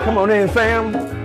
Come on in, fam.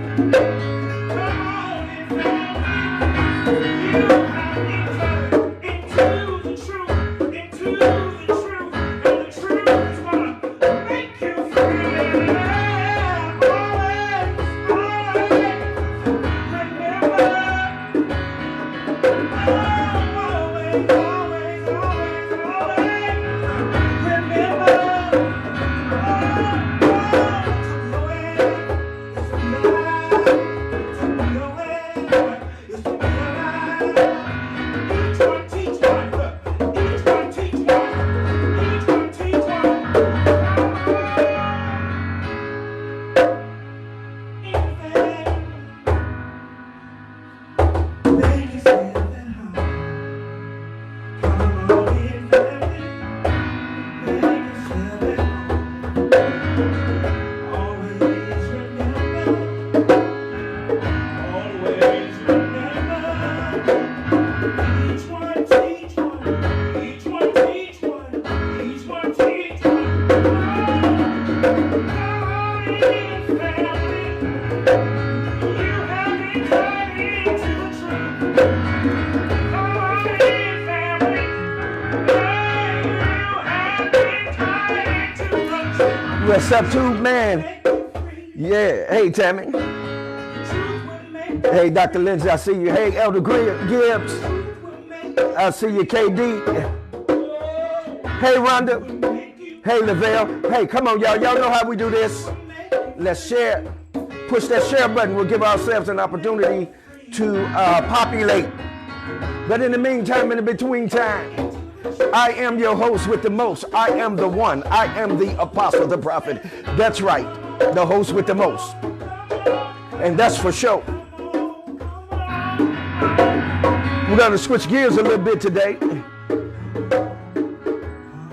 What's up, tube man? Yeah. Hey, Tammy. Hey, Dr. Lindsay, I see you. Hey, Elder Gibbs. I see you, KD. Hey, Rhonda. Hey, Lavelle. Hey, come on, y'all. Y'all know how we do this. Let's share. Push that share button. We'll give ourselves an opportunity to populate. But in the meantime, in the between time, I am your host with the most. I am the one. I am the apostle, the prophet. That's right. The host with the most. And that's for sure. We're going to switch gears a little bit today.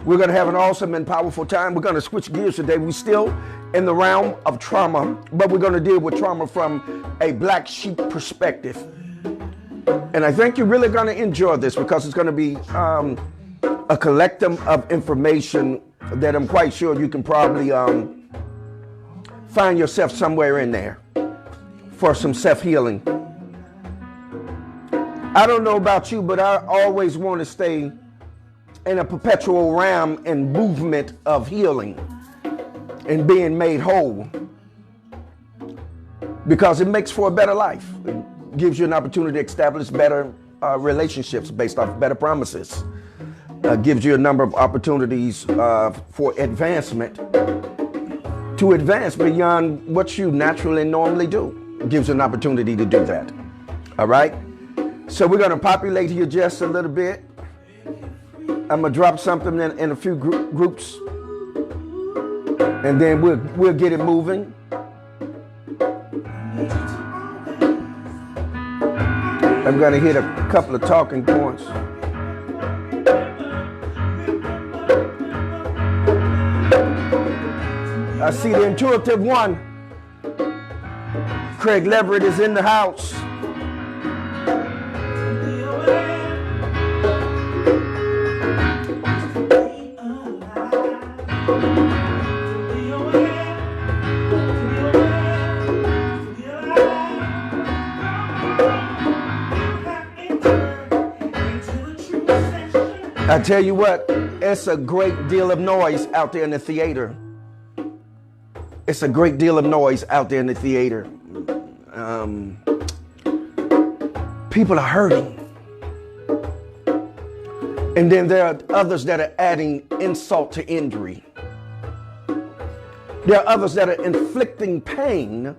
We're going to have an awesome and powerful time. We're going to switch gears today. We're still in the realm of trauma, but we're going to deal with trauma from a black sheep perspective. And I think you're really going to enjoy this because it's going to be a collective of information that I'm quite sure you can probably find yourself somewhere in there for some self-healing. I don't know about you, but I always want to stay in a perpetual realm and movement of healing and being made whole because it makes for a better life. It gives you an opportunity to establish better relationships based off better promises. Gives you a number of opportunities for advancement to advance beyond what you naturally and normally do. It gives you an opportunity to do that. All right. So we're going to populate here just a little bit. I'm going to drop something in a few groups and then we'll get it moving. I'm going to hit a couple of talking points. I see the intuitive one. Craig Leverett is in the house. I tell you what, it's a great deal of noise out there in the theater. It's a great deal of noise out there in the theater. People are hurting. And then there are others that are adding insult to injury. There are others that are inflicting pain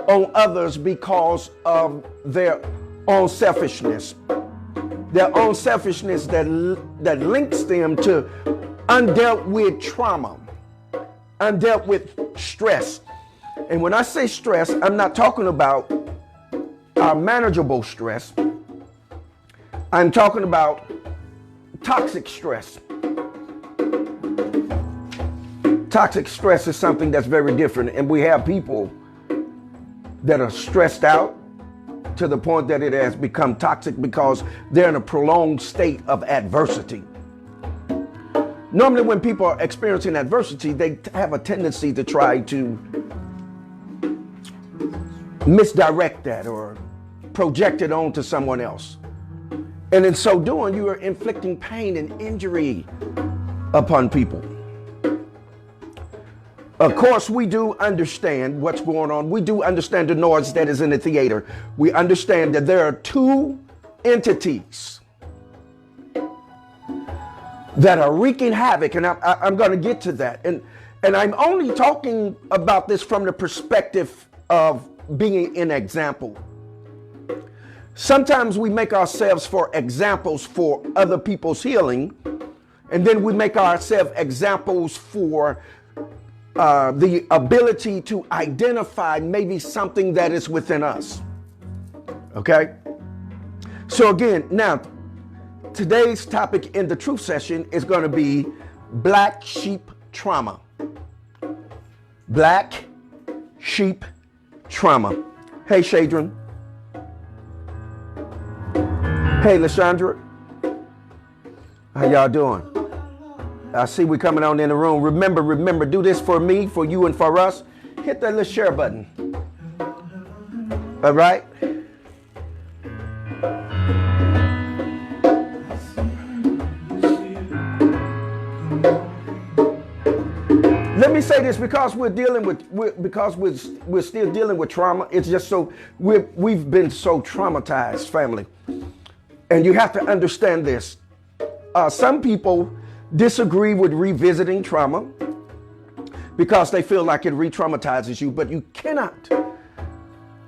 on others because of their own selfishness. Their own selfishness that links them to undealt with trauma, undealt with stress. And when I say stress, I'm not talking about manageable stress. I'm talking about toxic stress. Toxic stress is something that's very different, and we have people that are stressed out to the point that it has become toxic because they're in a prolonged state of adversity. Normally, when people are experiencing adversity, they have a tendency to try to misdirect that or project it onto someone else. And in so doing, you are inflicting pain and injury upon people. Of course, we do understand what's going on. We do understand the noise that is in the theater. We understand that there are two entities that are wreaking havoc, and I'm going to get to that. And I'm only talking about this from the perspective of being an example. Sometimes we make ourselves for examples for other people's healing, and then we make ourselves examples for the ability to identify maybe something that is within us. Okay? So again, now, today's topic in the truth session is going to be black sheep trauma. Black sheep trauma. Hey, Shadron. Hey, Lashandra. How y'all doing? I see we coming on in the room. Remember, do this for me, for you, and for us. Hit that little share button. All right? Let me say this, because we're still dealing with trauma. It's just so we've been so traumatized, family, and you have to understand this. Some people disagree with revisiting trauma because they feel like it re-traumatizes you, but you cannot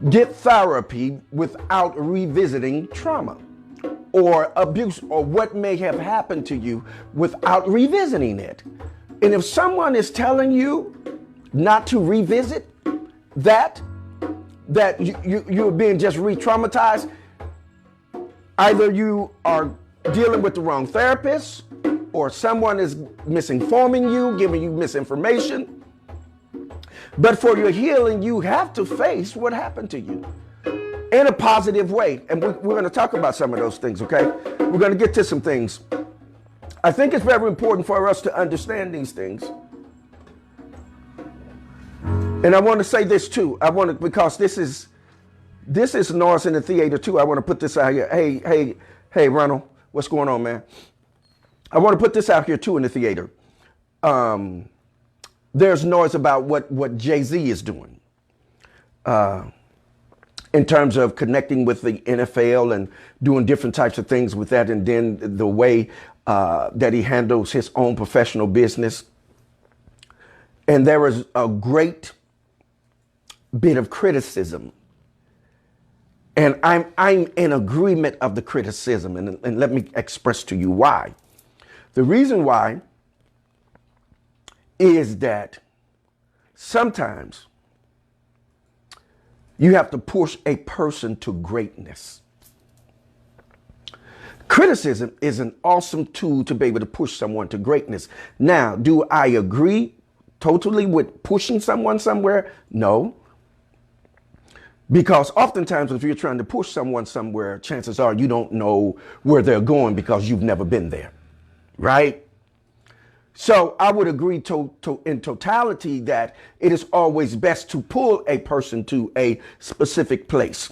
get therapy without revisiting trauma or abuse or what may have happened to you without revisiting it. And if someone is telling you not to revisit that you're being just re-traumatized, either you are dealing with the wrong therapist, or someone is misinforming you, giving you misinformation. But for your healing, you have to face what happened to you in a positive way. And we're going to talk about some of those things, okay? We're going to get to some things. I think it's very important for us to understand these things. And I want to say this too. Because this is noise in the theater too. I want to put this out here. Hey, Ronald, what's going on, man? I want to put this out here too in the theater. There's noise about what Jay-Z is doing in terms of connecting with the NFL and doing different types of things with that, and then the way that he handles his own professional business. And there is a great bit of criticism, and I'm in agreement of the criticism, and let me express to you why. The reason why is that sometimes you have to push a person to greatness. Criticism is an awesome tool to be able to push someone to greatness. Now, do I agree totally with pushing someone somewhere? No. Because oftentimes if you're trying to push someone somewhere, chances are you don't know where they're going because you've never been there. Right? So I would agree in totality that it is always best to pull a person to a specific place.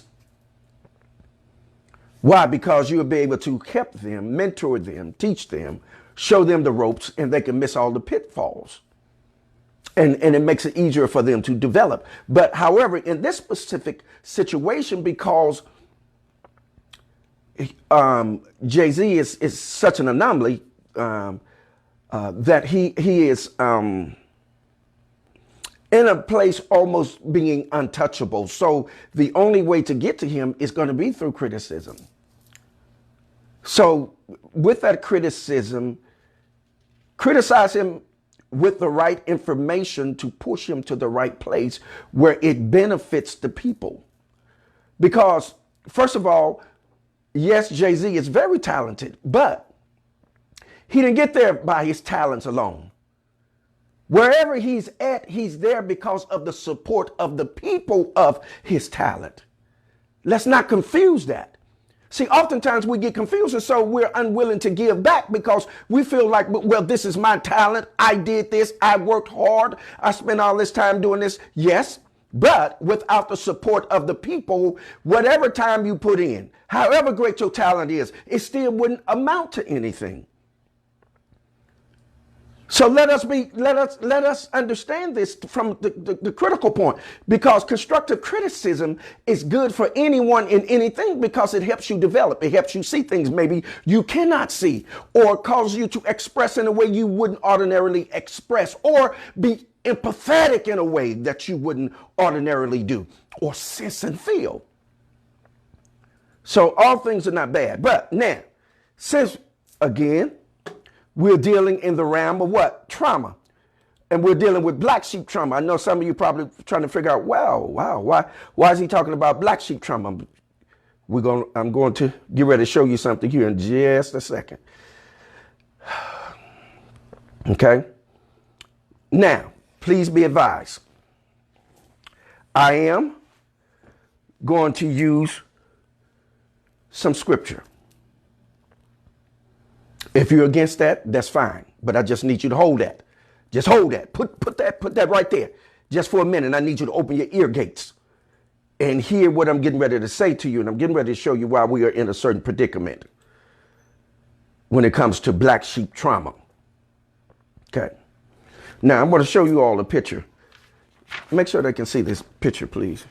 Why? Because you'll be able to help them, mentor them, teach them, show them the ropes, and they can miss all the pitfalls. And it makes it easier for them to develop. But however, in this specific situation, because Jay-Z is such an anomaly, that he is in a place almost being untouchable. So the only way to get to him is going to be through criticism. So with that criticism, criticize him with the right information to push him to the right place where it benefits the people. Because first of all, Yes, Jay-Z is very talented, but he didn't get there by his talents alone. Wherever he's at, he's there because of the support of the people of his talent. Let's not confuse that. See, oftentimes we get confused, and so we're unwilling to give back because we feel like, well, this is my talent. I did this. I worked hard. I spent all this time doing this. Yes, but without the support of the people, whatever time you put in, however great your talent is, it still wouldn't amount to anything. So let us understand this from the critical point, because constructive criticism is good for anyone in anything because it helps you develop. It helps you see things maybe you cannot see, or causes you to express in a way you wouldn't ordinarily express, or be empathetic in a way that you wouldn't ordinarily do, or sense and feel. So all things are not bad. But now, since again, we're dealing in the realm of what? Trauma. And we're dealing with black sheep trauma. I know some of you probably trying to figure out, why is he talking about black sheep trauma? I'm going to get ready to show you something here in just a second. Okay? Now, please be advised. I am going to use some scripture. If you're against that, that's fine. But I just need you to hold that. Just hold that. Put that right there. Just for a minute. I need you to open your ear gates and hear what I'm getting ready to say to you. And I'm getting ready to show you why we are in a certain predicament when it comes to black sheep trauma. Okay. Now I'm going to show you all a picture. Make sure they can see this picture, please.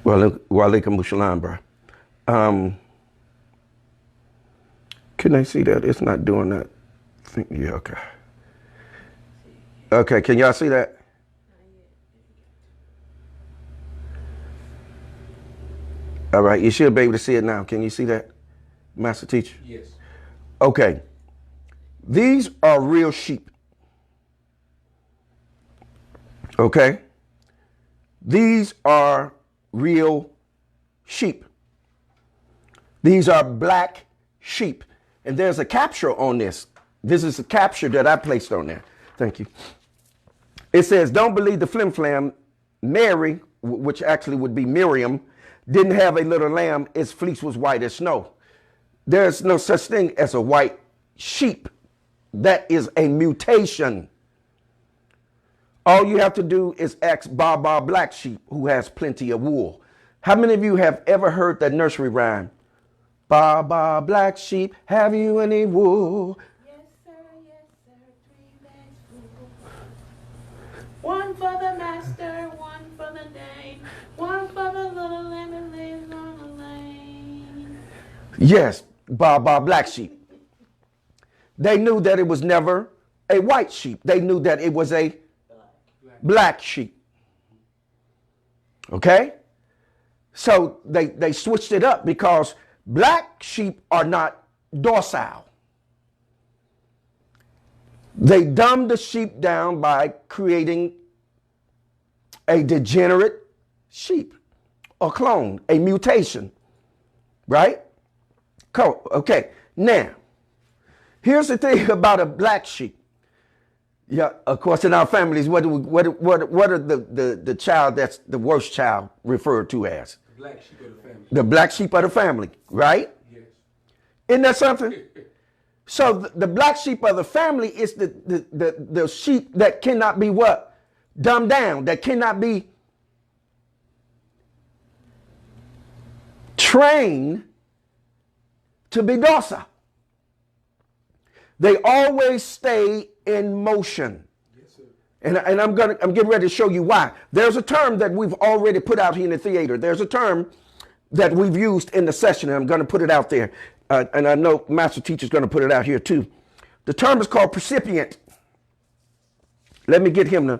Well, Walaikum Assalam, bro. Can they see that? It's not doing that. Yeah, okay. Okay, can y'all see that? All right, you should be able to see it now. Can you see that, Master Teacher? Yes. Okay. These are real sheep. Okay? These are real sheep. These are black sheep. And there's a capture on this. This is a capture that I placed on there. Thank you. It says, don't believe the flim flam. Mary, which actually would be Miriam, didn't have a little lamb. Its fleece was white as snow. There's no such thing as a white sheep. That is a mutation. All you have to do is ask Baba Black Sheep, who has plenty of wool. How many of you have ever heard that nursery rhyme? Baba Black Sheep, have you any wool? Yes, sir, 3 bags full. One for the master, one for the dame, one for the little lamb that lives on the lane. Yes, Baba Black Sheep. They knew that it was never a white sheep. They knew that it was a black sheep. Okay? So they switched it up because black sheep are not docile. They dumbed the sheep down by creating a degenerate sheep, a clone, a mutation. Right? Cool. Okay. Now, here's the thing about a black sheep. Yeah, of course, in our families, what are the child that's the worst child referred to as? The black sheep of the family. The black sheep of the family, right? Yes. Isn't that something? So the black sheep of the family is the sheep that cannot be what? Dumbed down, that cannot be trained to be docile. They always stay in motion. Yes, sir. And I'm getting ready to show you why. There's a term that we've already put out here in the theater. There's a term that we've used in the session, and I'm going to put it out there. And I know Master Teacher's going to put it out here too. The term is called percipient. Let me get him to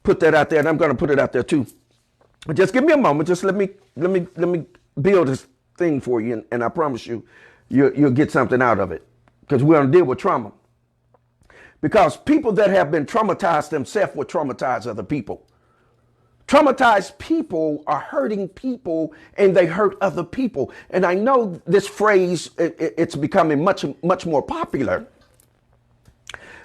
put that out there, and I'm going to put it out there too. But just give me a moment. Just let me build this thing for you, and I promise you, you'll get something out of it, because we're going to deal with trauma. Because people that have been traumatized themselves will traumatize other people. Traumatized people are hurting people, and they hurt other people. And I know this phrase, it's becoming much more popular.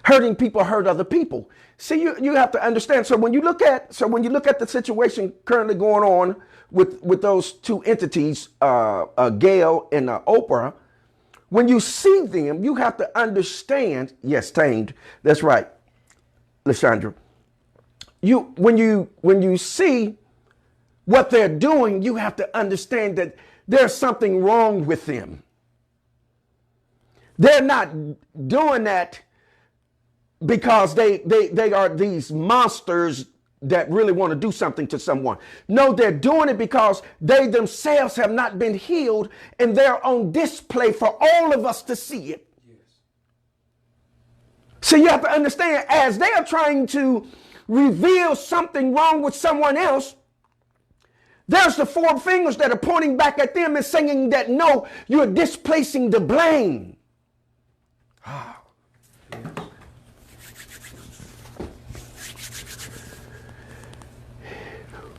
Hurting people hurt other people. See, you have to understand. So when you look at the situation currently going on with those two entities, Gayle and Oprah, when you see them, you have to understand. Yes, tamed. That's right, Lashandra. When you see what they're doing, you have to understand that there's something wrong with them. They're not doing that because they are these monsters that really want to do something to someone. No, they're doing it because they themselves have not been healed, and they're on display for all of us to see it. Yes. So you have to understand, as they are trying to reveal something wrong with someone else, there's the four fingers that are pointing back at them and saying that, no, you're displacing the blame. Ah.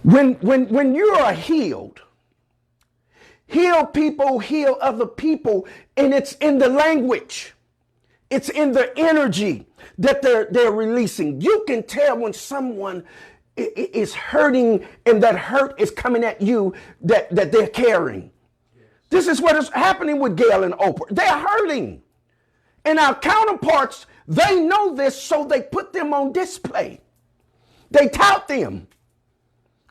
When you are healed people heal other people, and it's in the language, it's in the energy that they're releasing. You can tell when someone is hurting, and that hurt is coming at you, that they're carrying. This is what is happening with Gayle and Oprah. They're hurting. And our counterparts, they know this, so they put them on display. They tout them.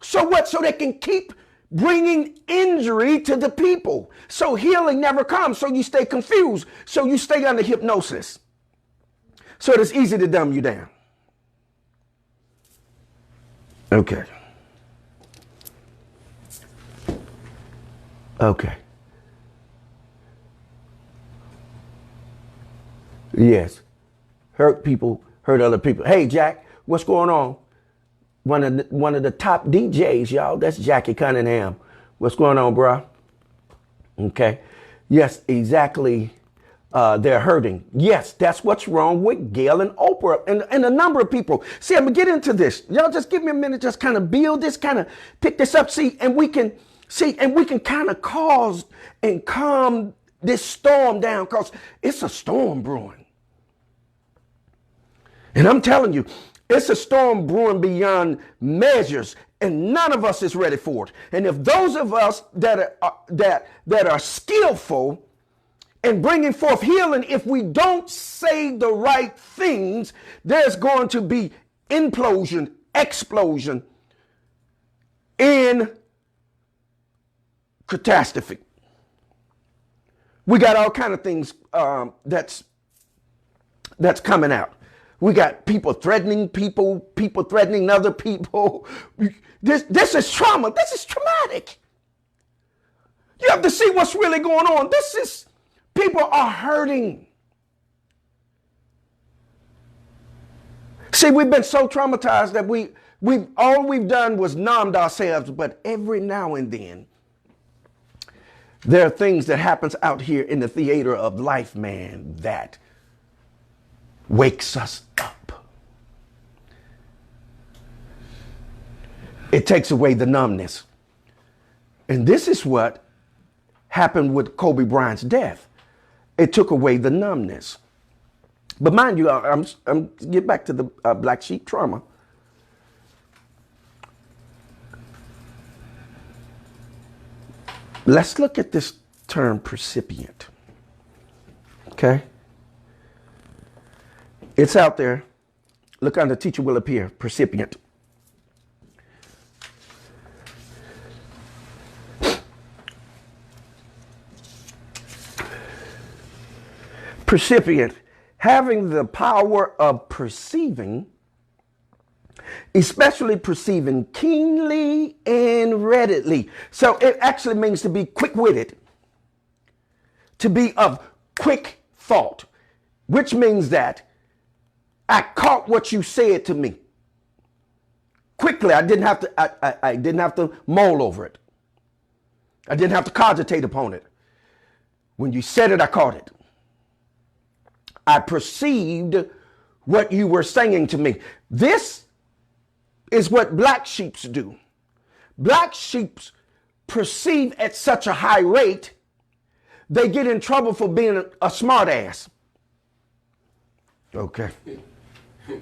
So what? So they can keep bringing injury to the people. So healing never comes. So you stay confused. So you stay under hypnosis. So it's easy to dumb you down. Okay. Okay. Yes. Hurt people, hurt other people. Hey, Jack, what's going on? One of the top DJs, y'all. That's Jackie Cunningham. What's going on, bro? Okay. Yes, exactly. They're hurting. Yes, that's what's wrong with Gayle and Oprah and a number of people. See, I'm gonna get into this. Y'all just give me a minute, just kind of build this, kind of pick this up. And we can kind of cause and calm this storm down, because it's a storm brewing. And I'm telling you, it's a storm brewing beyond measures, and none of us is ready for it. And if those of us that are skillful in bringing forth healing, if we don't say the right things, there's going to be implosion, explosion, in catastrophe. We got all kind of things that's coming out. We got people threatening people threatening other people. This is trauma. This is traumatic. You have to see what's really going on. People are hurting. See, we've been so traumatized that all we've done was numbed ourselves, but every now and then, there are things that happens out here in the theater of life, man, that wakes us up. It takes away the numbness. And this is what happened with Kobe Bryant's death. It took away the numbness. But mind you, I'm get back to the black sheep trauma. Let's look at this term percipient. Okay? It's out there. Look on the teacher will appear. Percipient. Percipient. Having the power of perceiving, especially perceiving keenly and readily. So it actually means to be quick-witted, to be of quick thought, which means that I caught what you said to me quickly. I didn't have to mull over it. I didn't have to cogitate upon it. When you said it, I caught it. I perceived what you were saying to me. This is what black sheeps do. Black sheeps perceive at such a high rate, they get in trouble for being a smart ass. Okay.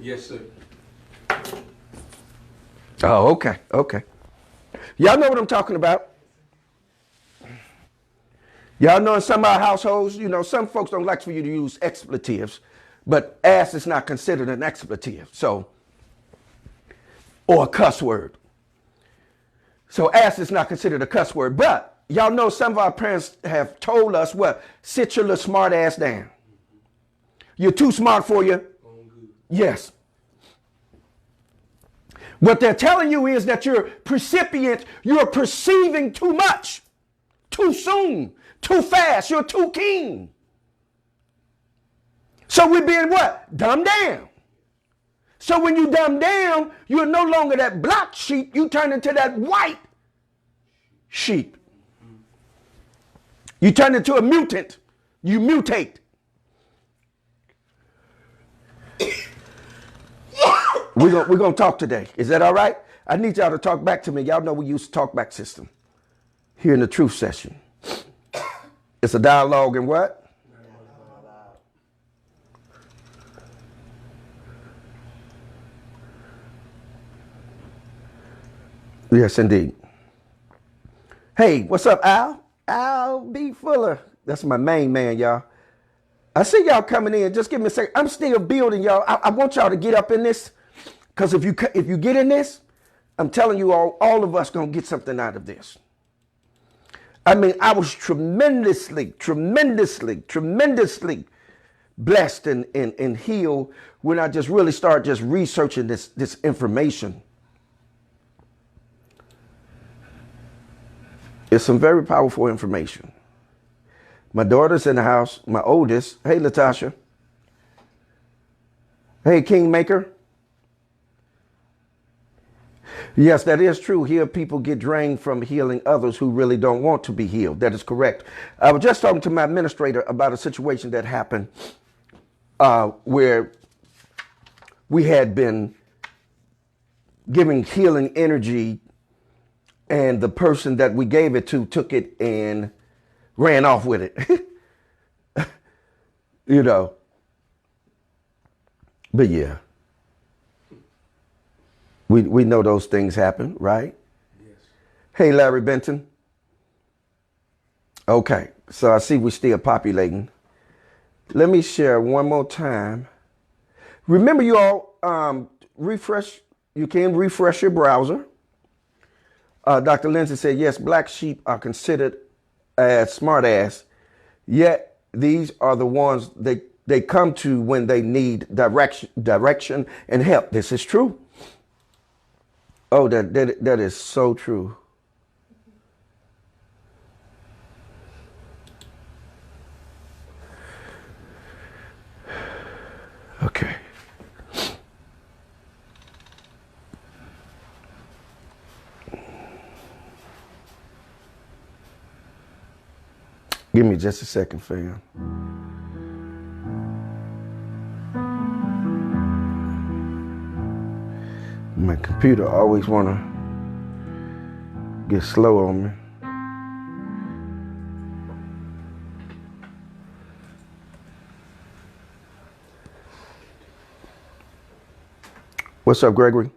Yes, sir. Oh, okay. Okay. Y'all know what I'm talking about. Y'all know in some of our households, you know, some folks don't like for you to use expletives, but ass is not considered an expletive. So, or a cuss word. So ass is not considered a cuss word. But y'all know some of our parents have told us, what, sit your little smart ass down. You're too smart for you. Yes. What they're telling you is that you're percipient, you're perceiving too much, too soon, too fast, you're too keen. So we're being what? Dumbed down. So when you dumb down, you're no longer that black sheep, you turn into that white sheep. You turn into a mutant. You mutate. We're gonna talk today. Is that all right? I need y'all to talk back to me. Y'all know we use the talk back system here in the truth session. It's a dialogue and what? Yes, indeed. Hey, what's up, Al? Al B. Fuller. That's my main man, y'all. I see y'all coming in. Just give me a second. I'm still building, y'all. I want y'all to get up in this, because if you get in this, I'm telling you all of us gonna get something out of this. I mean, I was tremendously blessed and healed when I just really started just researching this information. It's some very powerful information. My daughter's in the house, my oldest. Hey, Latasha. Hey, Kingmaker. Yes, that is true. Here, people get drained from healing others who really don't want to be healed. That is correct. I was just talking to my administrator about a situation that happened where we had been giving healing energy, and the person that we gave it to took it and ran off with it. You know. But yeah. We know those things happen, right? Yes. Hey, Larry Benton. Okay, so I see we're still populating. Let me share one more time. Remember, you all refresh. You can refresh your browser. Dr. Lindsay said, yes, black sheep are considered as smart ass, yet these are the ones they come to when they need direction and help. This is true. Oh, that is so true. Okay. Give me just a second, fam. My computer always wanna get slow on me. What's up, Gregory?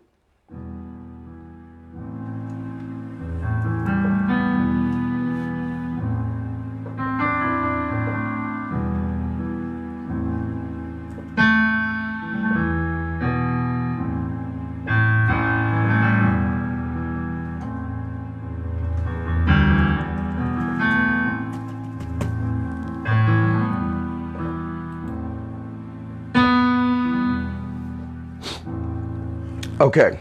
Okay.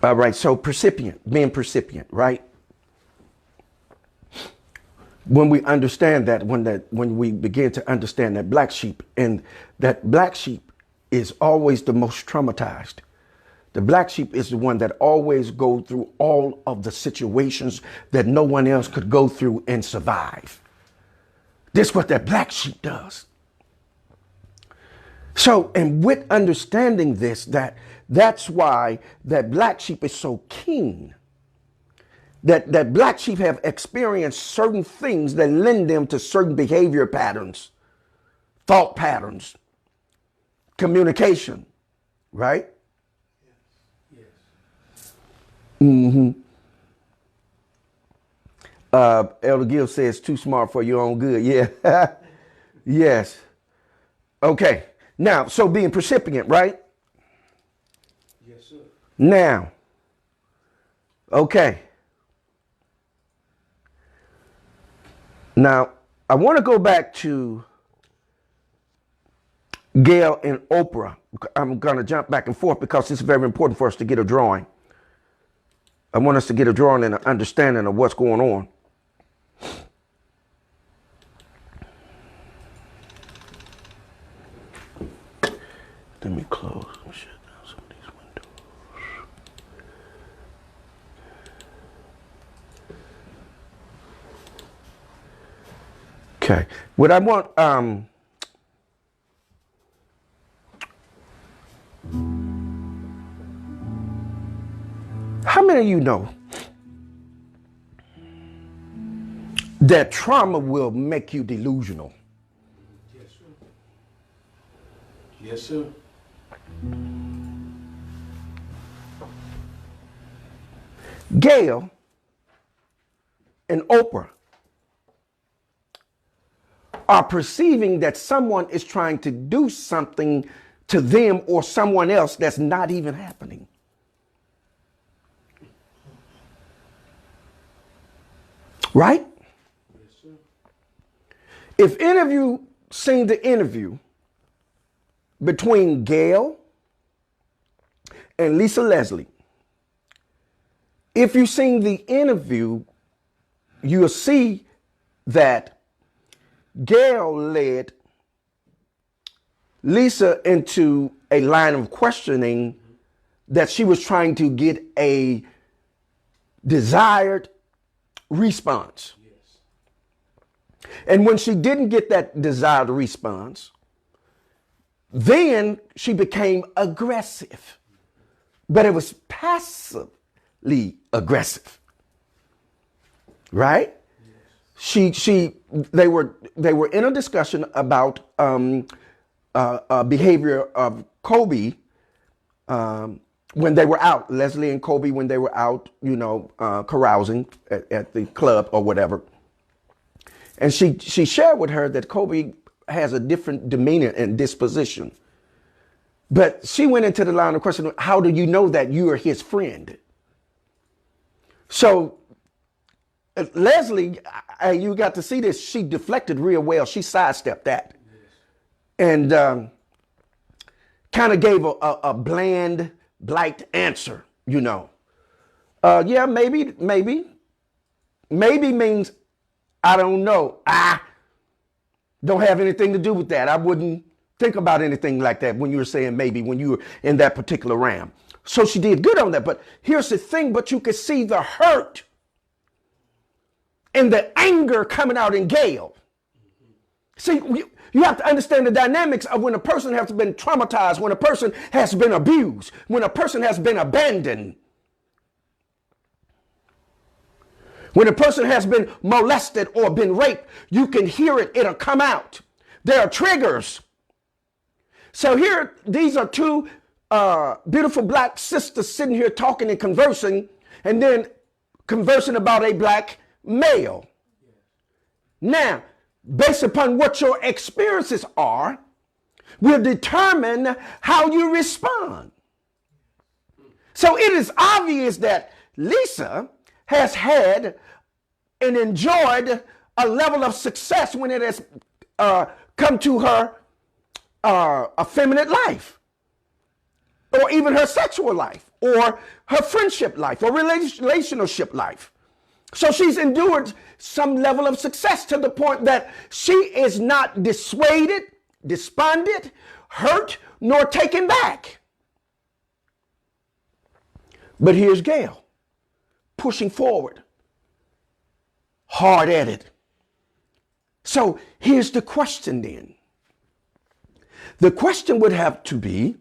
All right, so being percipient, right? When we understand that, when we begin to understand that black sheep is always the most traumatized The black sheep is the one that always go through all of the situations that no one else could go through and survive. This is what that black sheep does. So, and with understanding this, that's why that black sheep is so keen. That black sheep have experienced certain things that lend them to certain behavior patterns, thought patterns, communication, right? Elder Gill says too smart for your own good. Yeah. Yes. Okay. Now, so being precipient, right? Yes, sir. Now. Okay. Now, I want to go back to Gail and Oprah. I'm going to jump back and forth because it's very important for us to get a drawing. I want us to get a drawing and an understanding of what's going on. Let me close and shut down some of these windows. Okay. What I want, how many of you know that trauma will make you delusional? Yes, sir. Yes, sir. Gail and Oprah are perceiving that someone is trying to do something to them or someone else that's not even happening. Right? Yes, sir. If any of you seen the interview between Gail and Lisa Leslie, if you've seen the interview, you'll see that Gail led Lisa into a line of questioning that she was trying to get a desired response. Yes. And when she didn't get that desired response, then she became aggressive. But it was passively aggressive. Right? They were in a discussion about behavior of Kobe when they were out, Leslie and Kobe, when they were out, carousing at the club or whatever. And she shared with her that Kobe has a different demeanor and disposition. But she went into the line of question, how do you know that you are his friend? So Leslie, you got to see this. She deflected real well. She sidestepped that. And kind of gave a bland, blight answer, Yeah, maybe. Maybe means, I don't know. Don't have anything to do with that. I wouldn't think about anything like that when you were saying maybe, when you were in that particular realm. So she did good on that. But here's the thing, but you could see the hurt and the anger coming out in Gail. See, you have to understand the dynamics of when a person has been traumatized, when a person has been abused, when a person has been abandoned, when a person has been molested or been raped. You can hear it. It'll come out. There are triggers. So here, these are two beautiful black sisters sitting here talking and conversing, and then conversing about a black male. Now, based upon what your experiences are, will determine how you respond. So it is obvious that Lisa has had and enjoyed a level of success when it has come to her effeminate life, or even her sexual life, or her friendship life, or relationship life. So she's endured some level of success to the point that she is not dissuaded, despondent, hurt, nor taken back. But here's Gail pushing forward, hard at it. So here's the question then. The question would have to be,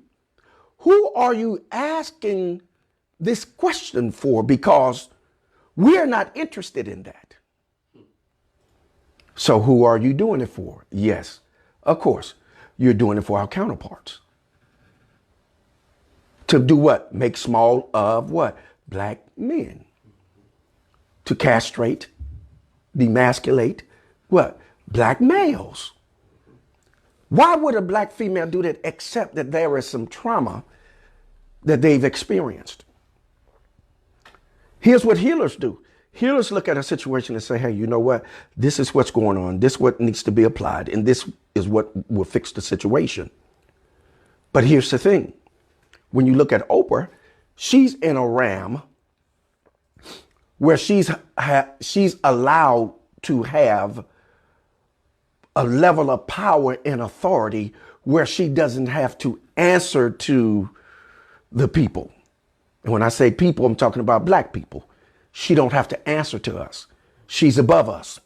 who are you asking this question for? Because we're not interested in that. So who are you doing it for? Yes, of course, you're doing it for our counterparts. To do what? Make small of what? Black men. To castrate, demasculate what? Black males. Why would a black female do that except that there is some trauma that they've experienced? Here's what healers do. Healers look at a situation and say, hey, you know what? This is what's going on. This is what needs to be applied. And this is what will fix the situation. But here's the thing. When you look at Oprah, she's in a realm where she's allowed to have a level of power and authority where she doesn't have to answer to the people. And when I say people, I'm talking about black people. She don't have to answer to us. She's above us.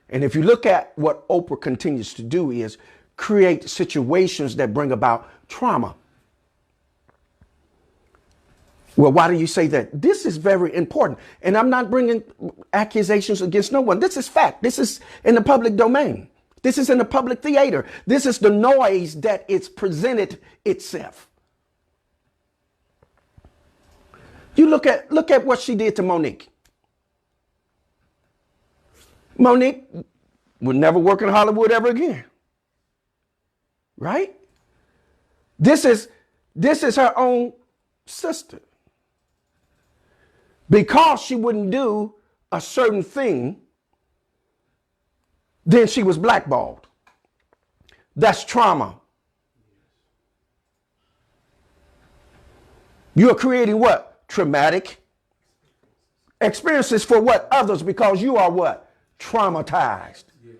And if you look at what Oprah continues to do is create situations that bring about trauma. Well, why do you say that? This is very important. And I'm not bringing accusations against no one. This is fact. This is in the public domain. This is in the public theater. This is the noise that it's presented itself. You look at what she did to Monique. Monique would never work in Hollywood ever again. Right? This is her own sister. Because she wouldn't do a certain thing, then she was blackballed. That's trauma. You're creating what? Traumatic experiences for what? Others, because you are what? Traumatized. Yes.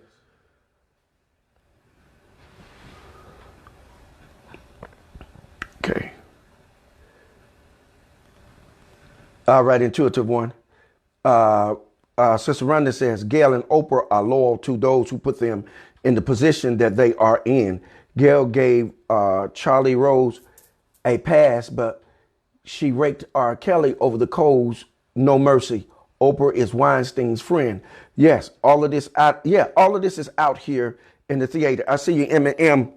Okay. All right, intuitive one. Sister Rhonda says, Gail and Oprah are loyal to those who put them in the position that they are in. Gail gave Charlie Rose a pass, but she raked R. Kelly over the coals. No mercy. Oprah is Weinstein's friend. Yes, all of this is out here in the theater. I see you, M&M.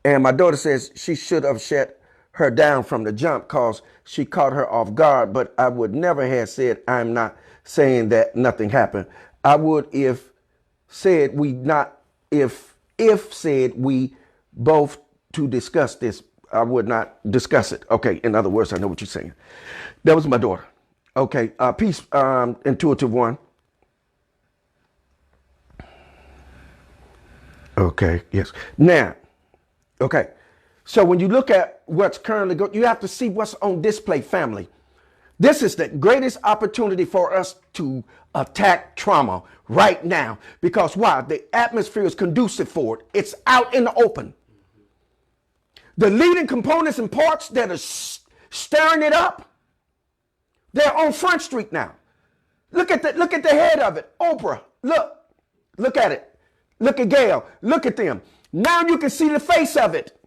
And my daughter says she should have shut her down from the jump because she caught her off guard. But I would never have said, I'm not saying that nothing happened. I would if said we both to discuss this. I would not discuss it. Okay. In other words, I know what you're saying. That was my daughter. Okay. Peace, intuitive one. Okay. Yes. Now, okay. So when you look at what's currently going, you have to see what's on display, family. This is the greatest opportunity for us to attack trauma right now. Because why? The atmosphere is conducive for it. It's out in the open. The leading components and parts that are stirring it up, they're on Front Street now. Look at the head of it. Oprah, look at it. Look at Gail, look at them. Now you can see the face of it.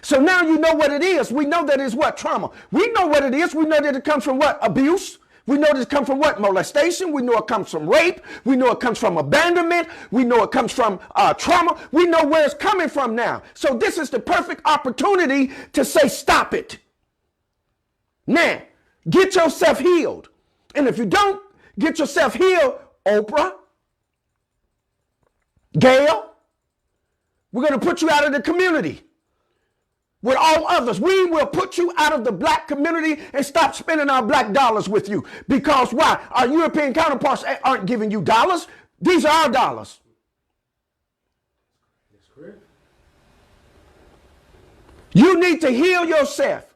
So now you know what it is. We know that it's what? Trauma. We know what it is. We know that it comes from what? Abuse. We know that it comes from what? Molestation. We know it comes from rape. We know it comes from abandonment. We know it comes from trauma. We know where it's coming from now. So this is the perfect opportunity to say, stop it. Now, get yourself healed. And if you don't get yourself healed, Oprah, Gail, we're going to put you out of the community. With all others, we will put you out of the black community and stop spending our black dollars with you. Because why? Our European counterparts aren't giving you dollars. These are our dollars. That's correct. You need to heal yourself.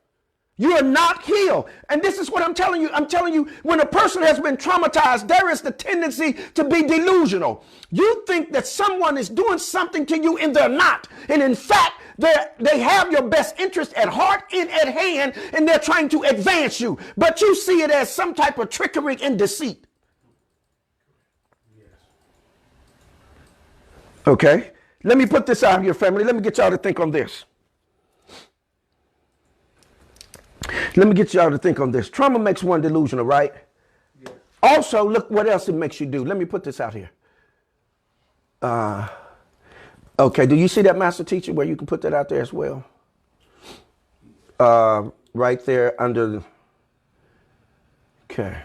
You are not healed. And this is what I'm telling you. I'm telling you, when a person has been traumatized, there is the tendency to be delusional. You think that someone is doing something to you and they're not. And in fact, they have your best interest at heart and at hand, and they're trying to advance you. But you see it as some type of trickery and deceit. Okay? Let me put this out here, family. Let me get y'all to think on this. Let me get y'all to think on this. Trauma makes one delusional, right? Yeah. Also, look what else it makes you do. Let me put this out here. Okay, do you see that, Master Teacher, where you can put that out there as well? Right there under. Okay.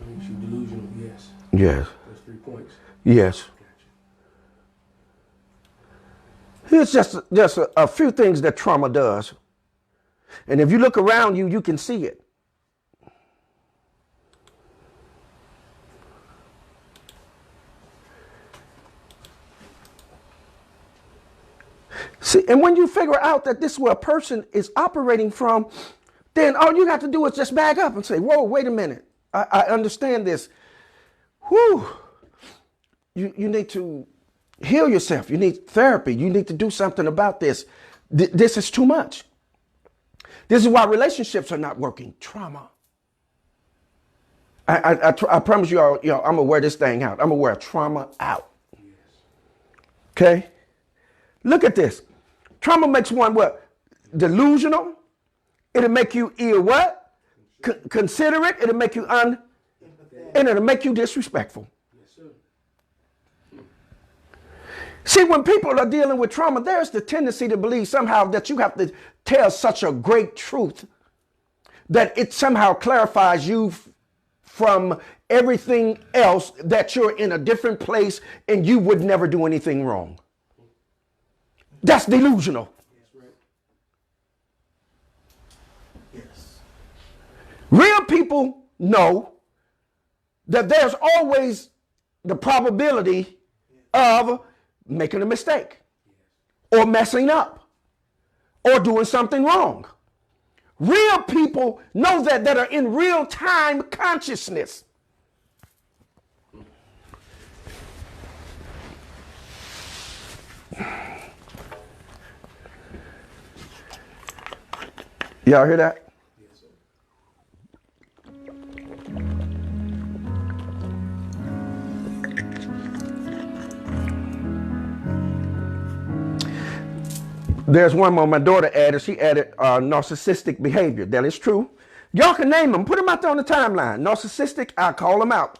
Makes you delusional, yes. Yes. Those 3 points. Yes. Here's just a few things that trauma does. And if you look around you, you can see it. See, and when you figure out that this is where a person is operating from, then all you have to do is just back up and say, whoa, wait a minute. I understand this. Whew. You need to heal yourself. You need therapy. You need to do something about this. This is too much. This is why relationships are not working. Trauma. I promise you all, I'm going to wear this thing out. I'm going to wear trauma out. Okay? Look at this. Trauma makes one what? Delusional. It'll make you ill what? Considerate. It'll make you and it'll make you disrespectful. See, when people are dealing with trauma, there's the tendency to believe somehow that you have to tell such a great truth that it somehow clarifies you from everything else, that you're in a different place and you would never do anything wrong. That's delusional. Yes. Real people know that there's always the probability of making a mistake or messing up or doing something wrong. Real people know that are in real time consciousness. Y'all hear that? Yes, sir. There's one more my daughter added. She added narcissistic behavior. That is true. Y'all can name them. Put them out there on the timeline. Narcissistic, I'll call them out.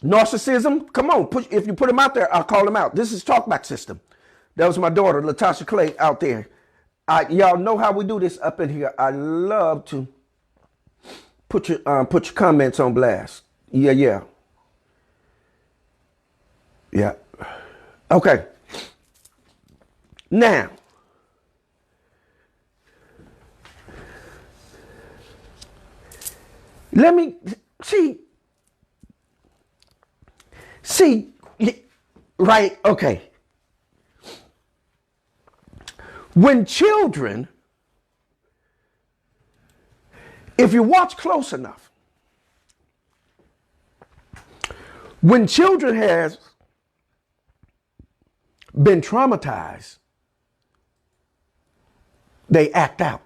Narcissism, come on. If you put them out there, I'll call them out. This is Talkback System. That was my daughter, Latasha Clay, out there. Y'all know how we do this up in here. I love to put your comments on blast. Yeah. Okay. Now, let me see, right? Okay. When children, if you watch close enough, when children has been traumatized, they act out.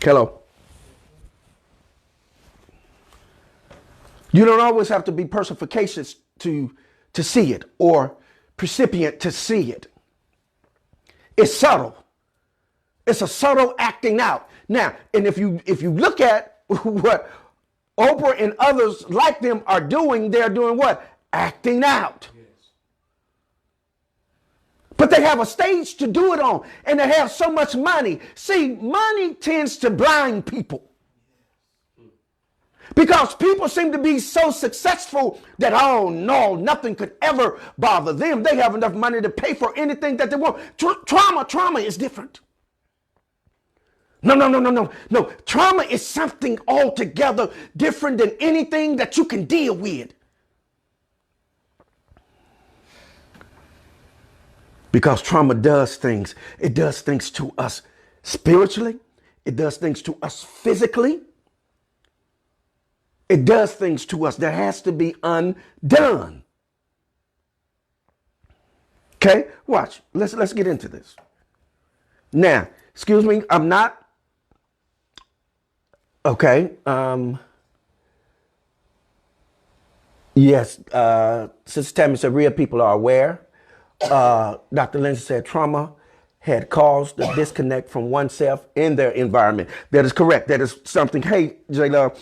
Hello. You don't always have to be perspicacious to see it or precipient to see it. It's subtle. It's a subtle acting out. Now, and if you look at what Oprah and others like them are doing, they're doing what? Acting out. Yes. But they have a stage to do it on, and they have so much money. See, money tends to blind people. Because people seem to be so successful that, oh no, nothing could ever bother them. They have enough money to pay for anything that they want. Trauma is different. No, no, no, no, no, no. Trauma is something altogether different than anything that you can deal with. Because trauma does things. It does things to us spiritually. It does things to us physically. It does things to us that has to be undone. Okay, watch. Let's get into this. Now, excuse me, I'm not. Okay. Yes. Sister Tammy said real people are aware. Dr. Lindsay said trauma had caused the disconnect from oneself in their environment. That is correct. That is something. Hey, J Love.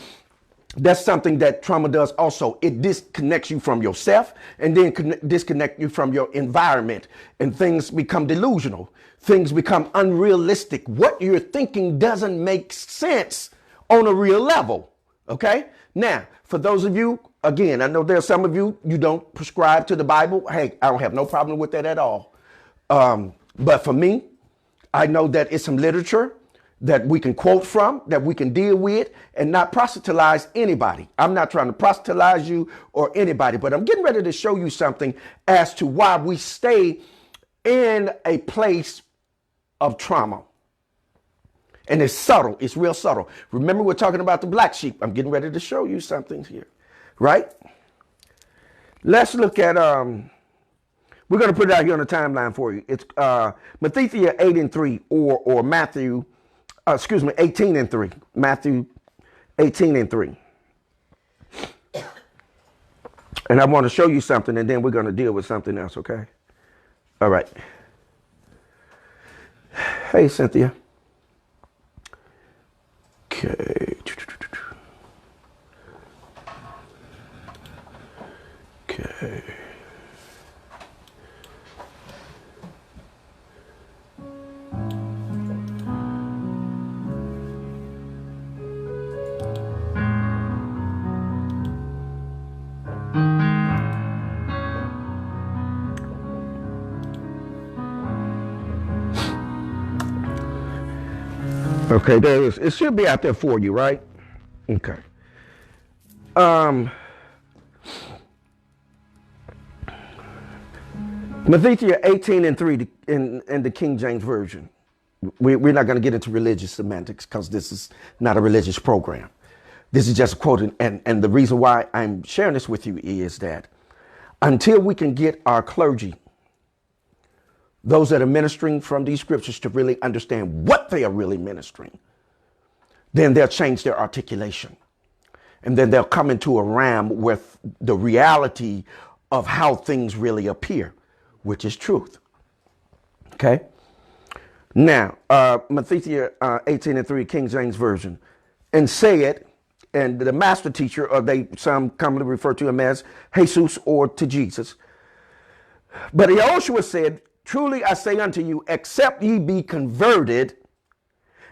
That's something that trauma does also. It disconnects you from yourself and then disconnect you from your environment, and things become delusional. Things become unrealistic. What you're thinking doesn't make sense on a real level. Okay. Now, for those of you, again, I know there's some of you, you don't prescribe to the Bible. Hey, I don't have no problem with that at all. But for me, I know that it's some literature that we can quote from, that we can deal with, and not proselytize anybody. I'm not trying to proselytize you or anybody, but I'm getting ready to show you something as to why we stay in a place of trauma. And it's subtle. It's real subtle. Remember, we're talking about the black sheep. I'm getting ready to show you something here, right? Let's look at, we're going to put it out here on the timeline for you. It's Matthew 8:3 or Matthew, 18:3. Matthew 18:3. And I want to show you something, and then we're going to deal with something else, okay? All right. Hey, Cynthia. Okay. Okay. Okay, there is. It should be out there for you, right? Okay. Matthew 18:3 in the King James Version. We're not going to get into religious semantics because this is not a religious program. This is just a quote. And the reason why I'm sharing this with you is that until we can get our clergy, those that are ministering from these scriptures, to really understand what they are really ministering, then they'll change their articulation. And then they'll come into a realm with the reality of how things really appear, which is truth. Okay. Now, Matthew 18:3, King James Version, and say it, and the master teacher, or some commonly refer to him as Jesus or to Jesus. But Yahushua said, truly I say unto you, except ye be converted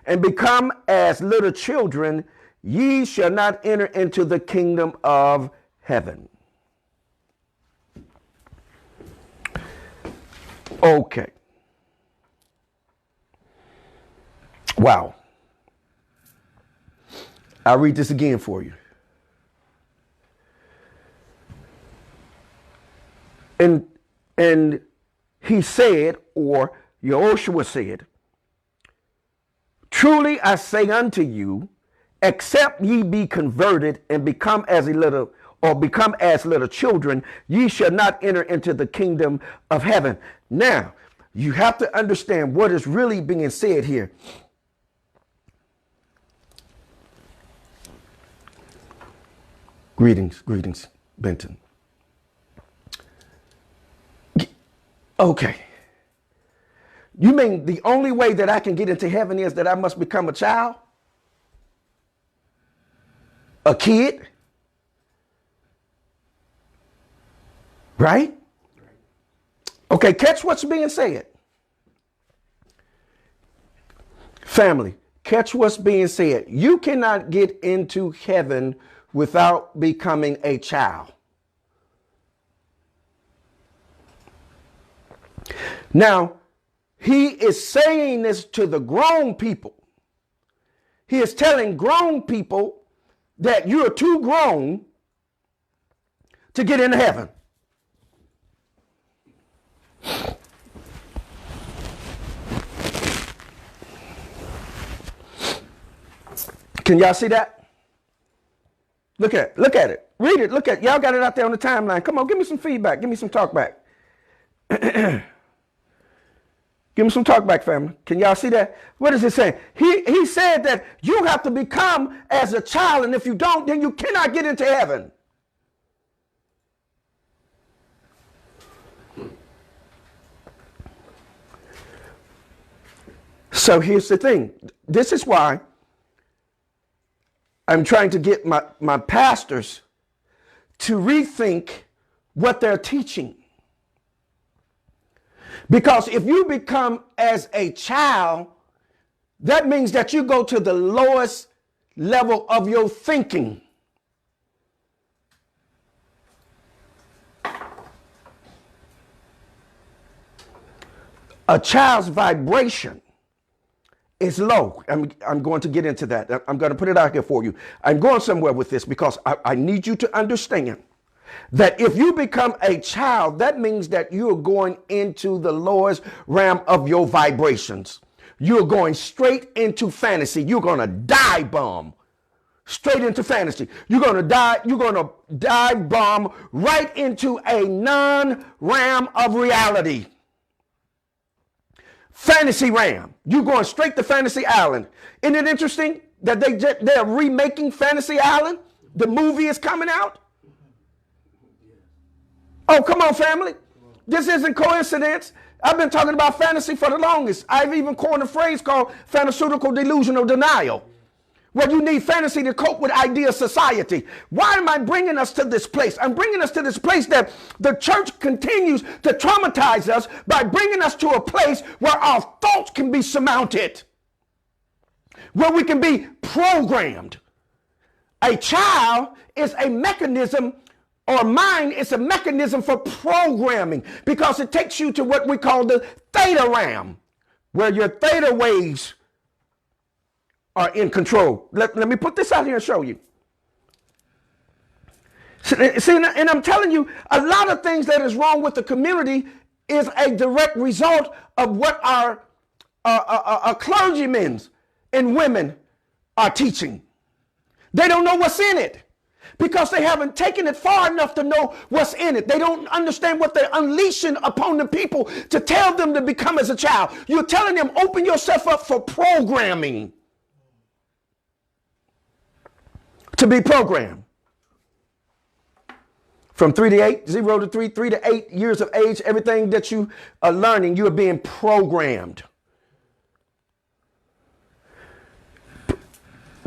and become as little children, ye shall not enter into the kingdom of heaven. Okay. Wow. I'll read this again for you. And he said, or Yahushua said, truly I say unto you, except ye be converted and become as little children, ye shall not enter into the kingdom of heaven. Now, you have to understand what is really being said here. Greetings, Benton. Okay. You mean the only way that I can get into heaven is that I must become a child? A kid? Right? Okay, catch what's being said. Family, catch what's being said. You cannot get into heaven without becoming a child. Now, he is saying this to the grown people. He is telling grown people that you're too grown to get into heaven. Can y'all see that? Look at it. Read it. Look at it. Y'all got it out there on the timeline. Come on, give me some feedback. Give me some talk back. Give me some talk back, family. Can y'all see that? What is it saying? He said that you have to become as a child, and if you don't, then you cannot get into heaven. So here's the thing. This is why I'm trying to get my pastors to rethink what they're teaching. Because if you become as a child, that means that you go to the lowest level of your thinking. A child's vibration is low. I'm going to get into that. I'm going to put it out here for you. I'm going somewhere with this because I need you to understand that if you become a child, that means that you're going into the lowest realm of your vibrations. You're going straight into fantasy. You're going to dive bomb straight into fantasy. You're going to dive bomb right into a non-realm of reality. Fantasy realm. You're going straight to Fantasy Island. Isn't it interesting that they're remaking Fantasy Island? The movie is coming out. Oh, come on, family. This isn't coincidence. I've been talking about fantasy for the longest. I've even coined a phrase called pharmaceutical delusional denial, where you need fantasy to cope with ideal society. Why am I bringing us to this place? I'm bringing us to this place that the church continues to traumatize us by bringing us to a place where our thoughts can be surmounted, where we can be programmed. A child is a mechanism, or mind is a mechanism for programming, because it takes you to what we call the theta realm, where your theta waves are in control. Let me put this out here and show you. See, and I'm telling you, a lot of things that is wrong with the community is a direct result of what our clergymen and women are teaching. They don't know what's in it, because they haven't taken it far enough to know what's in it. They don't understand what they're unleashing upon the people to tell them to become as a child. You're telling them, open yourself up for programming. To be programmed. From 3 to 8, 0 to 3, 3 to 8 years of age, everything that you are learning, you are being programmed.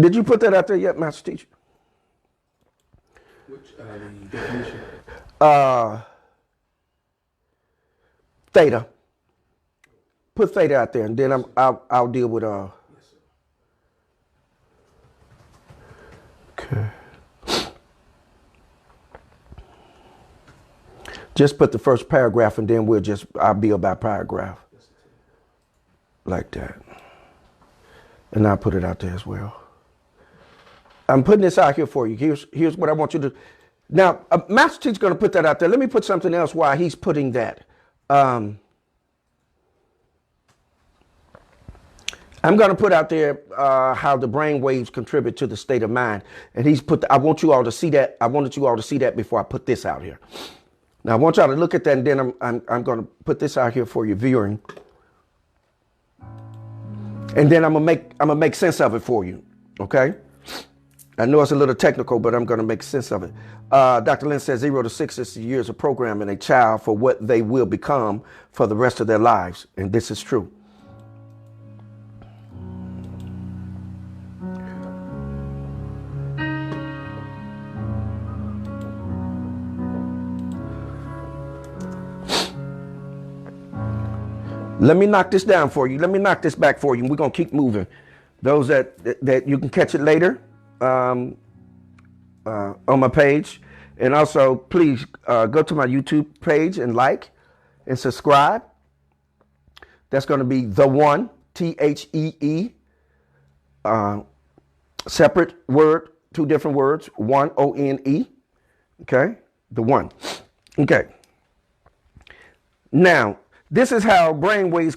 Did you put that out there yet, Master Teacher? Which the definition? Theta. Put theta out there, and then I'll deal with Yes, sir. Okay. Just put the first paragraph, and then I'll be about paragraph. Yes, sir. Like that. And I'll put it out there as well. I'm putting this out here for you. Here's what I want you to. Now, Master Teacher's going to put that out there. Let me put something else while he's putting that. I'm going to put out there how the brain waves contribute to the state of mind. And I want you all to see that. I wanted you all to see that before I put this out here. Now, I want y'all to look at that, and then I'm going to put this out here for your viewing. And then I'm going to make sense of it for you. Okay? I know it's a little technical, but I'm going to make sense of it. Dr. Lynn says 0 to 6 is the years of programming a child for what they will become for the rest of their lives. And this is true. Let me knock this down for you. Let me knock this back for you. And we're going to keep moving. Those that you can catch it later on my page. And also, please go to my YouTube page and like and subscribe. That's going to be The One, THEE. Separate word, two different words. One, O-N-E. Okay, the one. Okay. Now, this is how brainwaves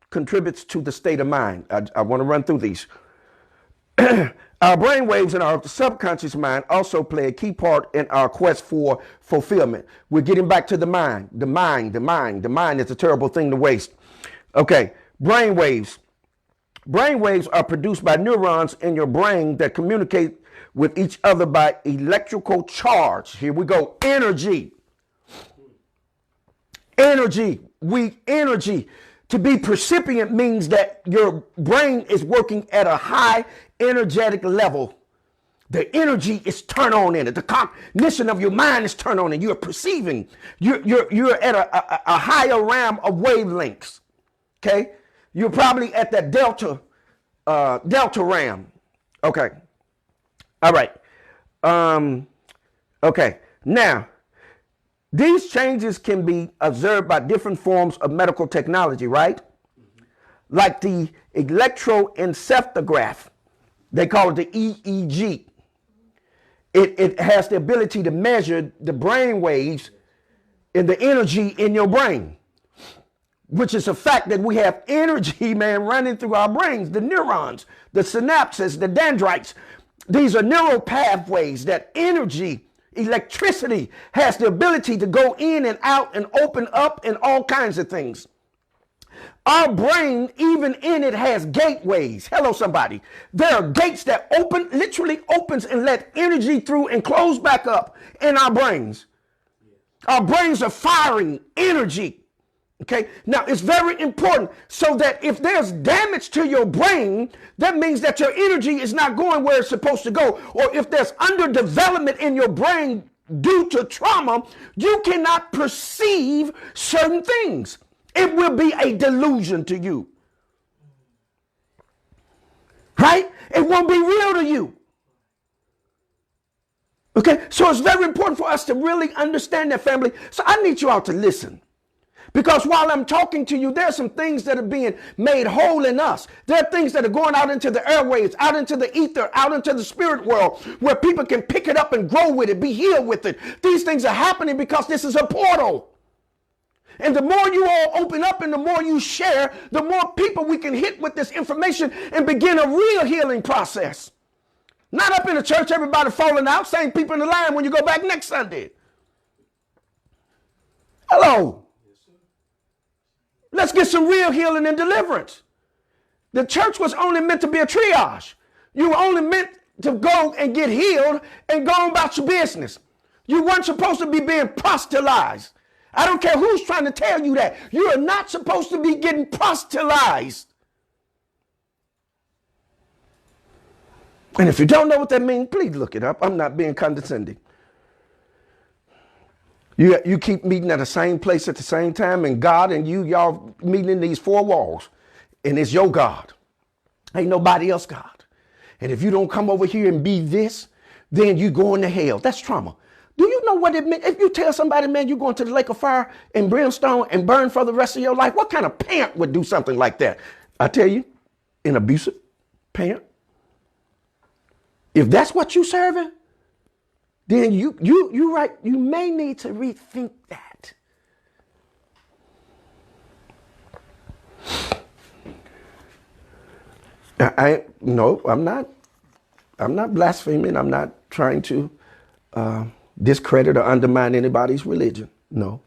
contributes to the state of mind. I want to run through these. Our brainwaves in our subconscious mind also play a key part in our quest for fulfillment. We're getting back to the mind. The mind is a terrible thing to waste. Okay, brainwaves. Brainwaves are produced by neurons in your brain that communicate with each other by electrical charge. Here we go. Energy. Energy. Energy. To be percipient means that your brain is working at a high energetic level. The energy is turned on in it. The cognition of your mind is turned on, and you're perceiving. You're at a higher realm of wavelengths. Okay, you're probably at that delta realm. Okay, all right. Okay, now these changes can be observed by different forms of medical technology, right? Like the electroencephalograph. They call it the EEG. It has the ability to measure the brain waves and the energy in your brain, which is a fact that we have energy, man, running through our brains, the neurons, the synapses, the dendrites. These are neural pathways. That energy, electricity, has the ability to go in and out and open up and all kinds of things. Our brain, even in it, has gateways. Hello, somebody. There are gates that open, literally opens and let energy through and close back up in our brains. Our brains are firing energy. Okay. Now, it's very important so that if there's damage to your brain, that means that your energy is not going where it's supposed to go. Or if there's underdevelopment in your brain due to trauma, you cannot perceive certain things. It will be a delusion to you. Right? It won't be real to you. Okay? So it's very important for us to really understand that, family. So I need you all to listen. Because while I'm talking to you, there are some things that are being made whole in us. There are things that are going out into the airwaves, out into the ether, out into the spirit world, where people can pick it up and grow with it, be healed with it. These things are happening because this is a portal. And the more you all open up and the more you share, the more people we can hit with this information and begin a real healing process. Not up in the church, everybody falling out, same people in the line when you go back next Sunday. Hello. Let's get some real healing and deliverance. The church was only meant to be a triage. You were only meant to go and get healed and go on about your business. You weren't supposed to be being proselytized. I don't care who's trying to tell you that. You are not supposed to be getting proselytized. And if you don't know what that means, please look it up. I'm not being condescending. You keep meeting at the same place at the same time, and God and y'all meeting in these four walls, and it's your God. Ain't nobody else God. And if you don't come over here and be this, then you going to hell. That's trauma. Do you know what it means? If you tell somebody, man, you're going to the lake of fire and brimstone and burn for the rest of your life, what kind of parent would do something like that? I tell you, an abusive parent. If that's what you serving, then you right, you may need to rethink that. I'm not blaspheming. I'm not trying to discredit or undermine anybody's religion. No.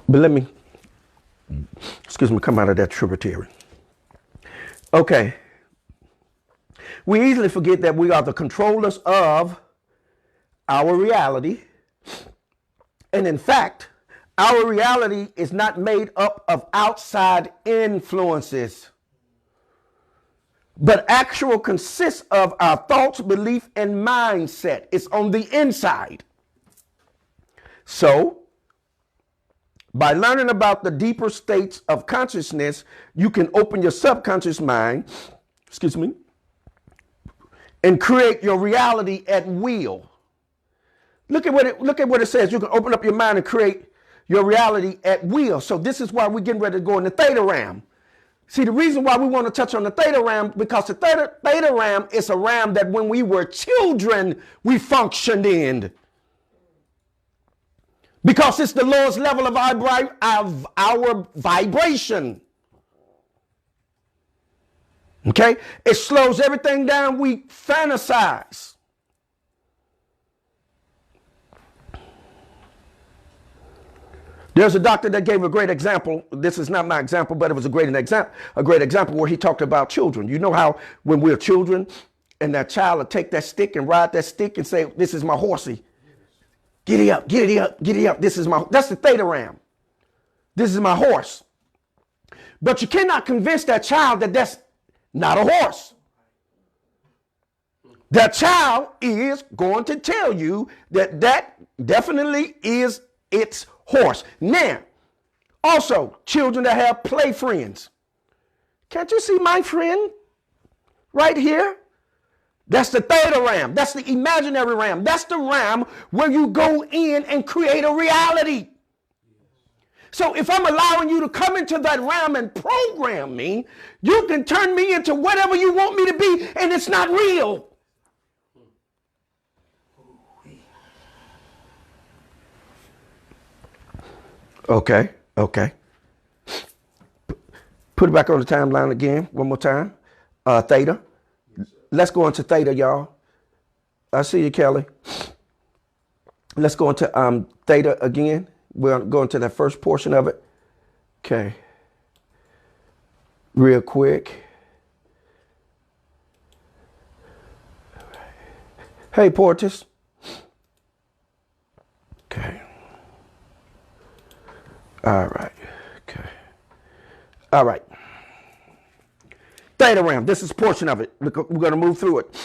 But let me, come out of that tributary. Okay. We easily forget that we are the controllers of our reality. And in fact, our reality is not made up of outside influences, but actual consists of our thoughts, belief, and mindset. It's on the inside. So, by learning about the deeper states of consciousness, you can open your subconscious mind, and create your reality at will. Look at what it says. You can open up your mind and create your reality at will. So this is why we're getting ready to go in the theta realm. See, the reason why we want to touch on the theta realm, because the theta realm is a realm that when we were children, we functioned in. Because it's the lowest level of our vibration. Okay? It slows everything down. We fantasize. There's a doctor that gave a great example. This is not my example, but it was a great example where he talked about children. You know how when we're children and that child will take that stick and ride that stick and say, this is my horsey. Giddy up, giddy up, giddy up. That's the theta realm. This is my horse. But you cannot convince that child that that's not a horse. That child is going to tell you that that definitely is its horse. Now, also, children that have play friends. Can't you see my friend right here? That's the theta realm. That's the imaginary realm. That's the realm where you go in and create a reality. So if I'm allowing you to come into that realm and program me, you can turn me into whatever you want me to be, and it's not real. Okay. Put it back on the timeline again, one more time. Theta. Let's go into theta, y'all. I see you, Kelly. Let's go into theta again. We're going to that first portion of it. Okay. Real quick. Hey, Portis. Okay. All right. Okay. All right. Theta realm. This is a portion of it. We're going to move through it.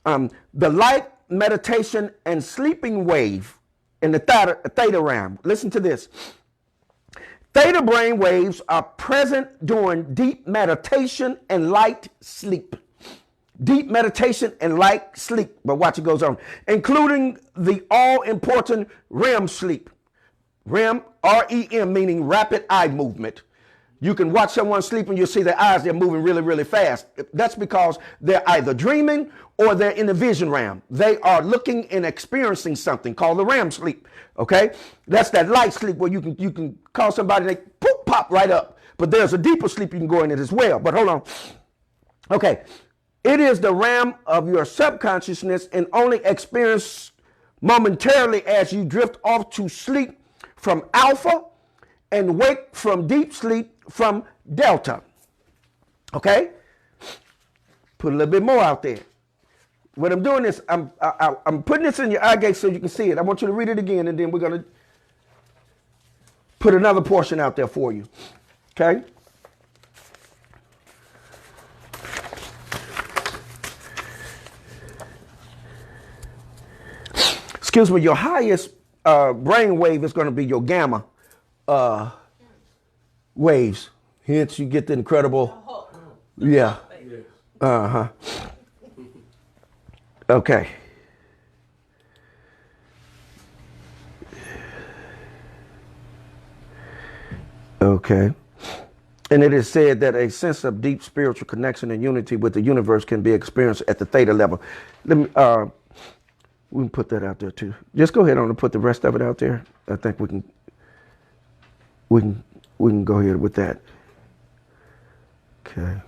The light, meditation, and sleeping wave in the theta realm. Listen to this. Theta brain waves are present during deep meditation and light sleep. Deep meditation and light sleep. But watch, it goes on. Including the all-important REM sleep. REM, R-E-M, meaning rapid eye movement. You can watch someone sleep and you'll see their eyes, they're moving really, really fast. That's because they're either dreaming or they're in the vision realm. They are looking and experiencing something called the REM sleep. Okay? That's that light sleep where you can call somebody and they poof, pop right up. But there's a deeper sleep you can go in it as well. But hold on. Okay. It is the realm of your subconsciousness and only experienced momentarily as you drift off to sleep from alpha and wake from deep sleep from delta. Okay? Put a little bit more out there. What I'm doing is I'm putting this in your eye gate so you can see it. I want you to read it again, and then we're going to put another portion out there for you. Okay? Excuse me, your highest brain wave is going to be your gamma waves. Hence, you get the incredible. Yeah. Uh-huh. Okay. Okay. And it is said that a sense of deep spiritual connection and unity with the universe can be experienced at the theta level. Let me, we can put that out there too. Just go ahead on and put the rest of it out there. I think we can go ahead with that. Okay.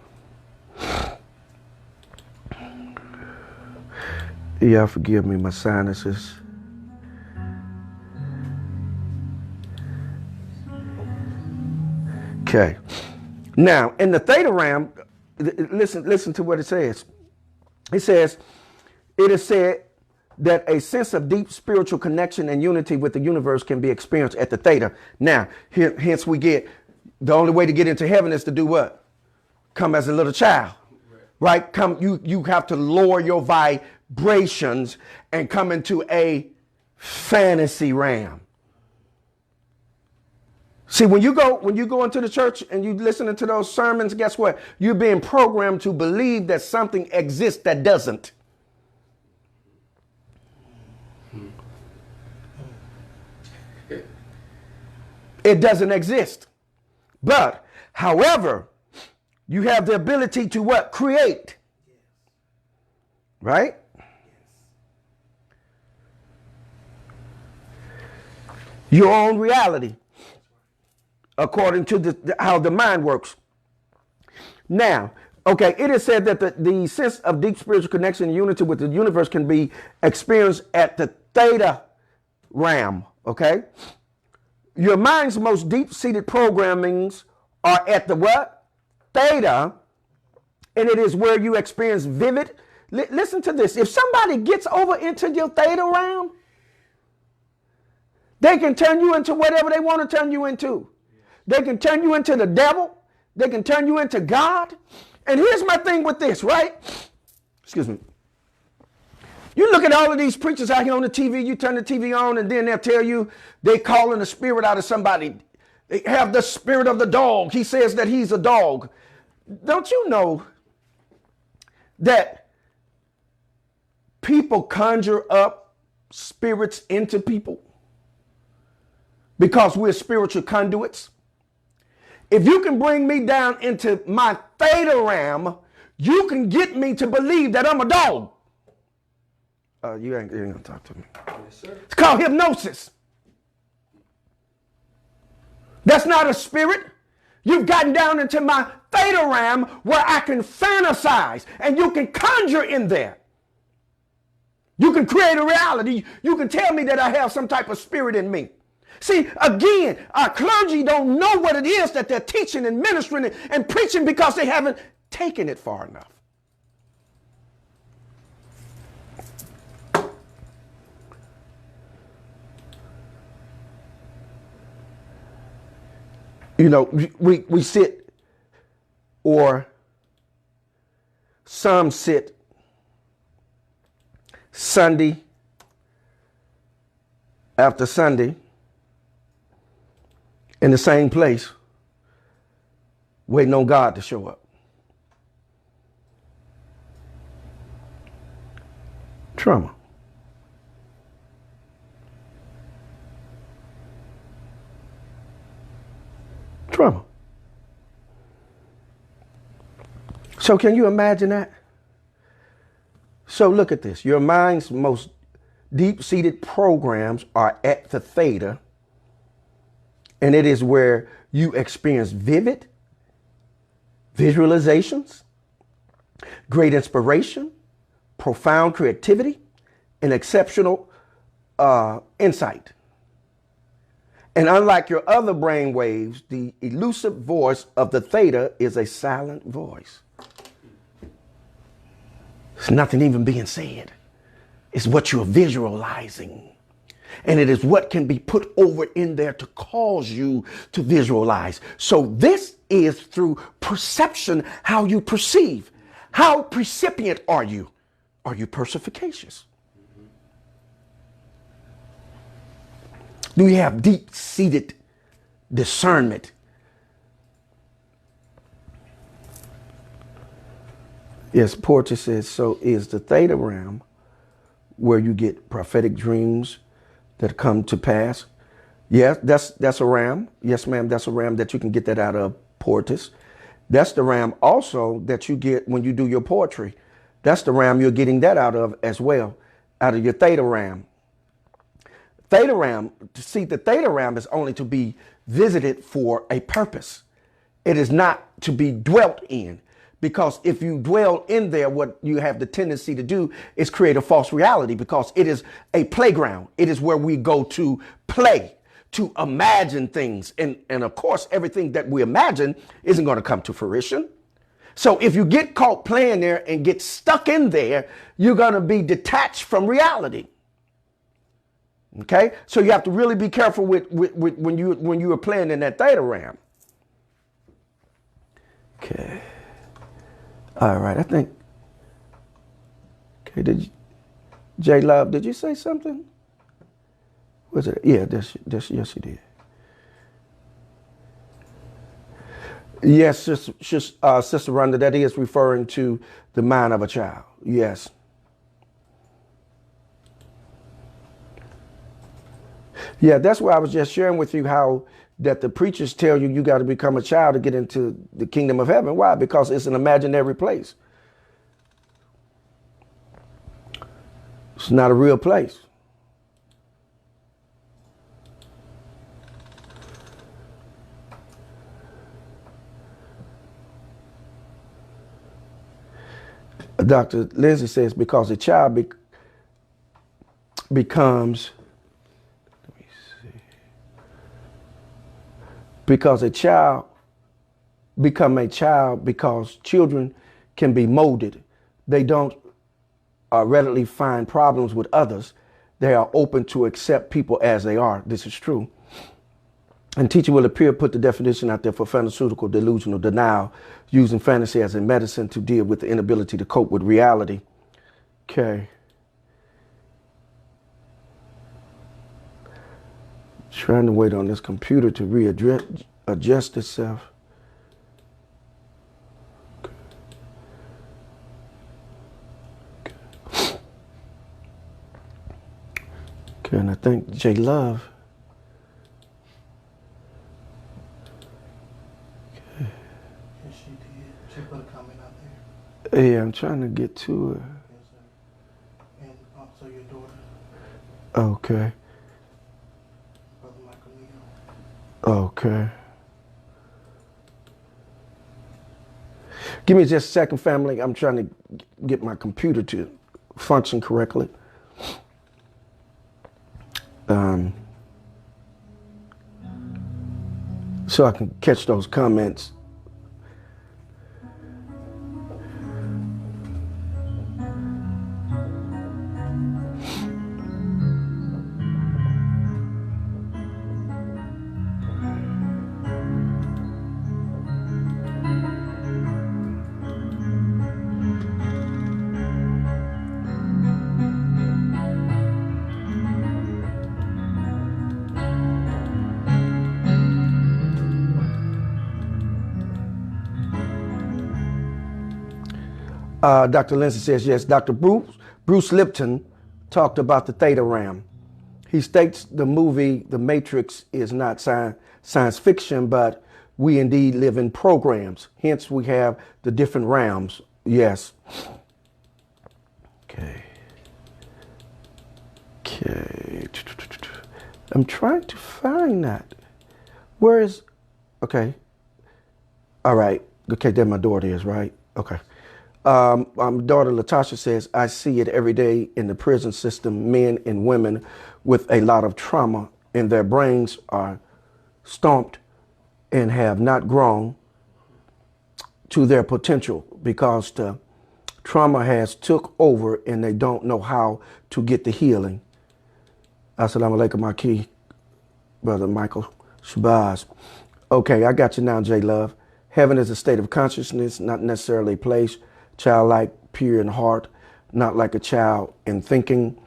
Yeah, forgive me, my sinuses. Okay. Now, in the theta realm, listen to what it says. It says, it is said that a sense of deep spiritual connection and unity with the universe can be experienced at the theta. Now, hence we get, the only way to get into heaven is to do what? Come as a little child, right? Come, you have to lower your vibrations and come into a fantasy realm. See, when you go into the church and you listening to those sermons, guess what? You're being programmed to believe that something exists that doesn't. It doesn't exist. But, however, you have the ability to what? Create. Right? Your own reality, according to how the mind works. Now, okay, it is said that the sense of deep spiritual connection and unity with the universe can be experienced at the theta realm, okay? Your mind's most deep-seated programmings are at the what? Theta, and it is where you experience vivid. Listen to this. If somebody gets over into your theta realm, they can turn you into whatever they want to turn you into. They can turn you into the devil. They can turn you into God. And here's my thing with this, right? Excuse me. You look at all of these preachers out here on the TV, you turn the TV on, and then they'll tell you they calling the spirit out of somebody. They have the spirit of the dog. He says that he's a dog. Don't you know that people conjure up spirits into people because we're spiritual conduits? If you can bring me down into my theta realm, you can get me to believe that I'm a dog. You ain't gonna talk to me. Yes, sir. It's called hypnosis. That's not a spirit. You've gotten down into my theta realm where I can fantasize and you can conjure in there. You can create a reality. You can tell me that I have some type of spirit in me. See, again, our clergy don't know what it is that they're teaching and ministering and preaching because they haven't taken it far enough. You know, we sit, or some sit Sunday after Sunday in the same place, waiting on God to show up. Trauma. Trauma. So can you imagine that? So look at this. Your mind's most deep-seated programs are at the theta, and it is where you experience vivid visualizations, great inspiration, profound creativity, and exceptional insight. And unlike your other brain waves, the elusive voice of the theta is a silent voice. It's nothing even being said. It's what you're visualizing. And it is what can be put over in there to cause you to visualize. So this is through perception, how you perceive. How percipient are you? Are you perspicacious? Do you have deep-seated discernment? Yes, Porter says, so is the theta realm where you get prophetic dreams that come to pass. Yes, that's a realm. Yes, ma'am, that's a realm that you can get that out of, Portis. That's the realm also that you get when you do your poetry. That's the realm you're getting that out of as well, out of your theta realm. Theta realm, see, the theta realm is only to be visited for a purpose. It is not to be dwelt in, because if you dwell in there, what you have the tendency to do is create a false reality, because it is a playground. It is where we go to play, to imagine things. And of course, everything that we imagine isn't going to come to fruition. So if you get caught playing there and get stuck in there, you're going to be detached from reality. Okay, so you have to really be careful with when you are playing in that theta realm. Okay, all right. I think. Okay, J Love, did you say something? Was it? Yeah, this yes, you did. Yes, Sister Rhonda, that is referring to the mind of a child. Yes. Yeah, that's why I was just sharing with you how that the preachers tell you got to become a child to get into the kingdom of heaven. Why? Because it's an imaginary place. It's not a real place. Dr. Lindsay says because a child becomes, let me see, because a child become a child because children can be molded. They don't readily find problems with others. They are open to accept people as they are. This is true. And teacher will appear put the definition out there for pharmaceutical delusional denial, using fantasy as a medicine to deal with the inability to cope with reality. Okay. Trying to wait on this computer to adjust itself. Okay, and I think J Love. She put a comment out there. Yeah, I'm trying to get to it. Yes, sir. And also your daughter, Okay. Brother Michael Neal. Okay. Give me just a second, family. I'm trying to get my computer to function correctly. So I can catch those comments. Dr. Lindsay says, yes, Dr. Bruce Lipton talked about the theta realm. He states the movie The Matrix is not science fiction, but we indeed live in programs. Hence, we have the different realms. Yes. Okay. Okay. I'm trying to find that. Where is, okay. All right. Okay, there my daughter is, right? Okay. My daughter Latasha says, I see it every day in the prison system, men and women with a lot of trauma and their brains are stomped and have not grown to their potential because the trauma has took over and they don't know how to get the healing. Assalamu alaikum, Marquis, Brother Michael Shabazz. Okay, I got you now, J Love. Heaven is a state of consciousness, not necessarily a place. Childlike, pure in heart, not like a child in thinking.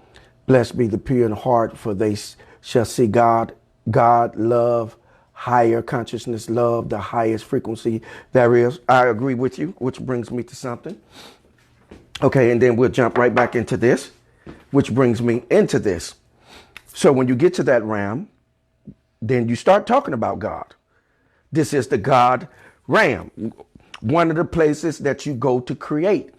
Blessed be the pure in heart, for they shall see God. God, love, higher consciousness, love, the highest frequency there is. I agree with you, which brings me to something. Okay, and then we'll jump right back into this, which brings me into this. So when you get to that realm, then you start talking about God. This is the God realm. One of the places that you go to create,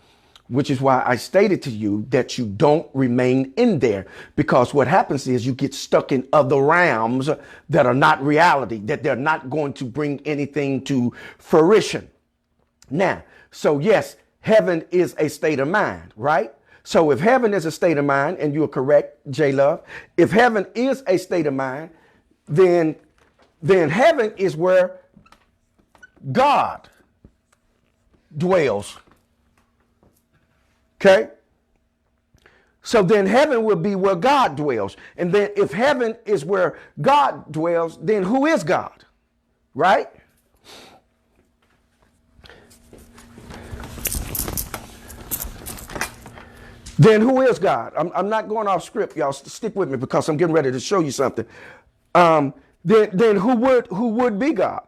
which is why I stated to you that you don't remain in there, because what happens is you get stuck in other realms that are not reality, that they're not going to bring anything to fruition. Now, so yes, heaven is a state of mind, right? So if heaven is a state of mind, and you are correct, J Love, if heaven is a state of mind, then heaven is where God dwells. Okay? So then heaven will be where God dwells. And then if heaven is where God dwells, then who is God? Right? Then who is God? I'm not going off script, y'all. Stick with me because I'm getting ready to show you something. Then who would be God?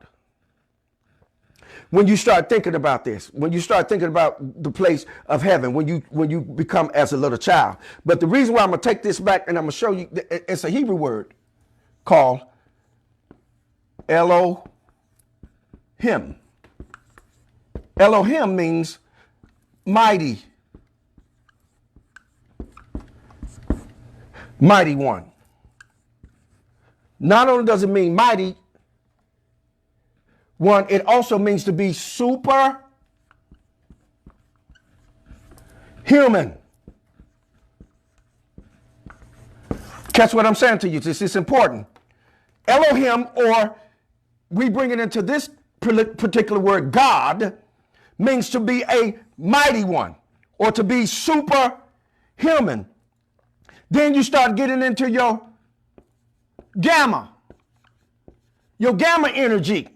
When you start thinking about this, when you start thinking about the place of heaven, when you become as a little child. But the reason why I'm going to take this back and I'm going to show you, it's a Hebrew word. called Elohim. Elohim means mighty. Mighty one. Not only does it mean mighty one, it also means to be super human. Catch what I'm saying to you. This is important. Elohim, or we bring it into this particular word, God, means to be a mighty one or to be superhuman. Then you start getting into your gamma energy.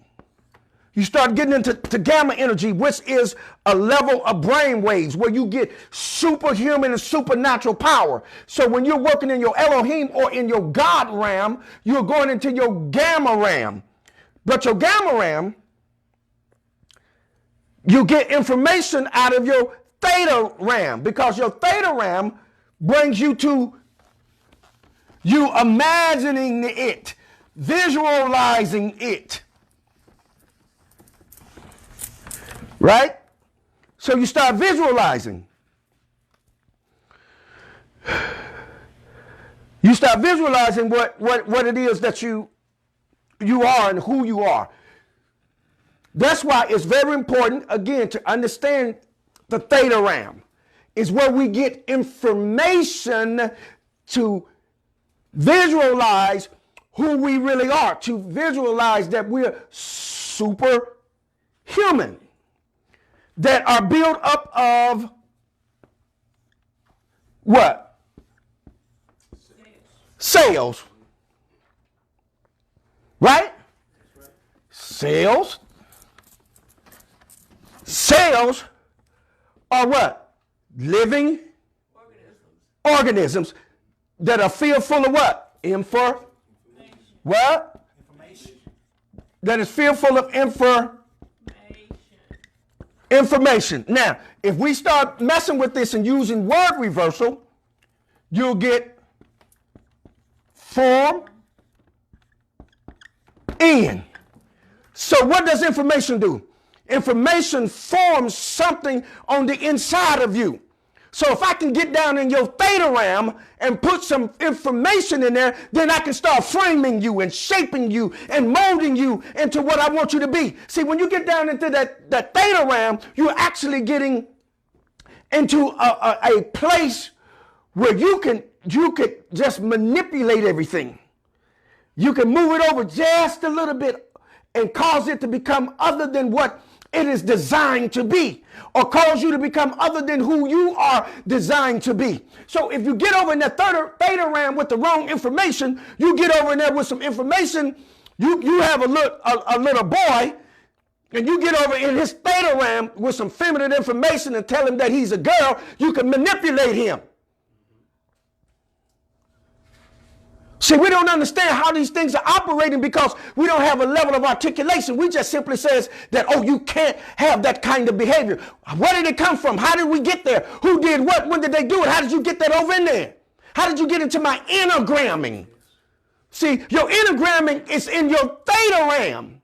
You start getting into gamma energy, which is a level of brain waves where you get superhuman and supernatural power. So when you're working in your Elohim or in your God realm, you're going into your gamma realm. But your gamma realm, you get information out of your theta realm, because your theta realm brings you to you imagining it, visualizing it. Right? So you start visualizing. You start visualizing what it is that you are and who you are. That's why it's very important, again, to understand the theta realm. Is where we get information to visualize who we really are, to visualize that we're superhuman, that are built up of what? Cells. Right? Cells. Cells are what? Living organisms that are filled full of what? What? Information. That is filled full of information. Now, if we start messing with this and using word reversal, you'll get form in. So what does information do? Information forms something on the inside of you. So if I can get down in your theta realm and put some information in there, then I can start framing you and shaping you and molding you into what I want you to be. See, when you get down into that theta realm, you're actually getting into a place where you could just manipulate everything. You can move it over just a little bit and cause it to become other than what it is designed to be, or cause you to become other than who you are designed to be. So if you get over in that theta realm with the wrong information, you get over in there with some information, you have a little boy, and you get over in his theta realm with some feminine information and tell him that he's a girl, you can manipulate him. See, we don't understand how these things are operating because we don't have a level of articulation. We just simply says that, oh, you can't have that kind of behavior. Where did it come from? How did we get there? Who did what? When did they do it? How did you get that over in there? How did you get into my enneagramming? See, your enneagramming is in your theta realm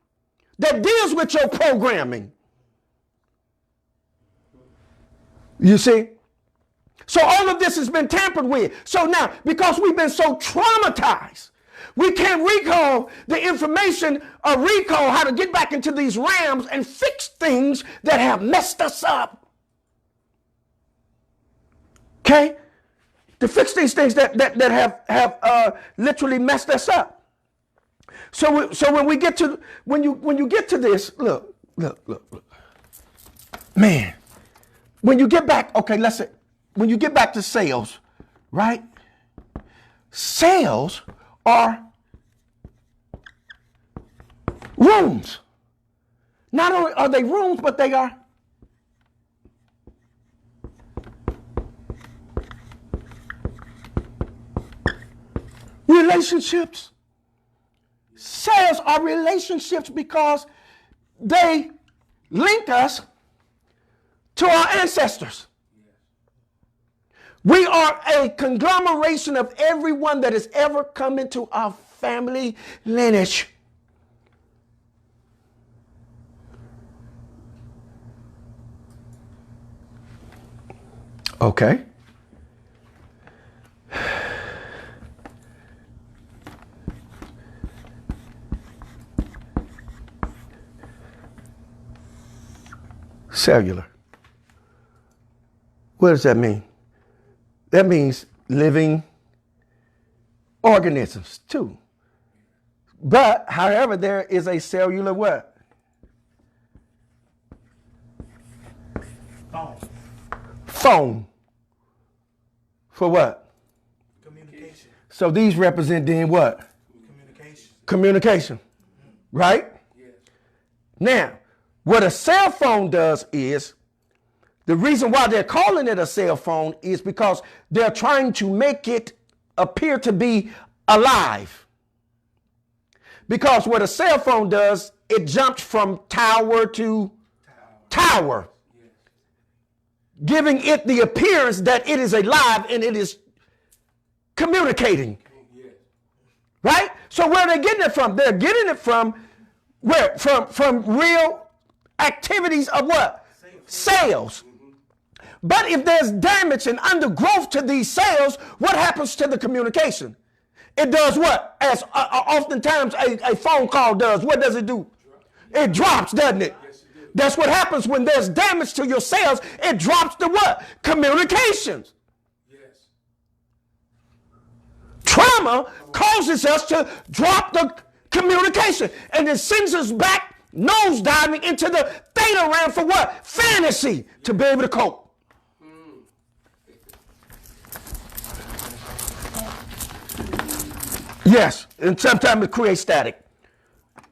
that deals with your programming. You see? So all of this has been tampered with. So now, because we've been so traumatized, we can't recall the information or recall how to get back into these realms and fix things that have messed us up. Okay? To fix these things that have literally messed us up. So when we get to when you get to this, look. Man, when you get back, okay, let's say, when you get back to cells, right? Cells are rooms. Not only are they rooms, but they are relationships. Cells are relationships because they link us to our ancestors. We are a conglomeration of everyone that has ever come into our family lineage. Okay. Cellular. What does that mean? That means living organisms too. But, however, there is a cellular what? Phone. For what? Communication. So these represent then what? Communication. Communication. Right? Yes. Now, what a cell phone does is, the reason why they're calling it a cell phone is because they're trying to make it appear to be alive. Because what a cell phone does, it jumps from tower to tower, giving it the appearance that it is alive and it is communicating. Right? So where are they getting it from? They're getting it from where? From real activities of what? Sales. But if there's damage and undergrowth to these cells, what happens to the communication? It does what? As oftentimes a phone call does. What does it do? It drops, doesn't it? That's what happens when there's damage to your cells. It drops the what? Communications. Trauma causes us to drop the communication, and it sends us back nose diving into the theta realm for what? Fantasy, to be able to cope. Yes, and sometimes it creates static.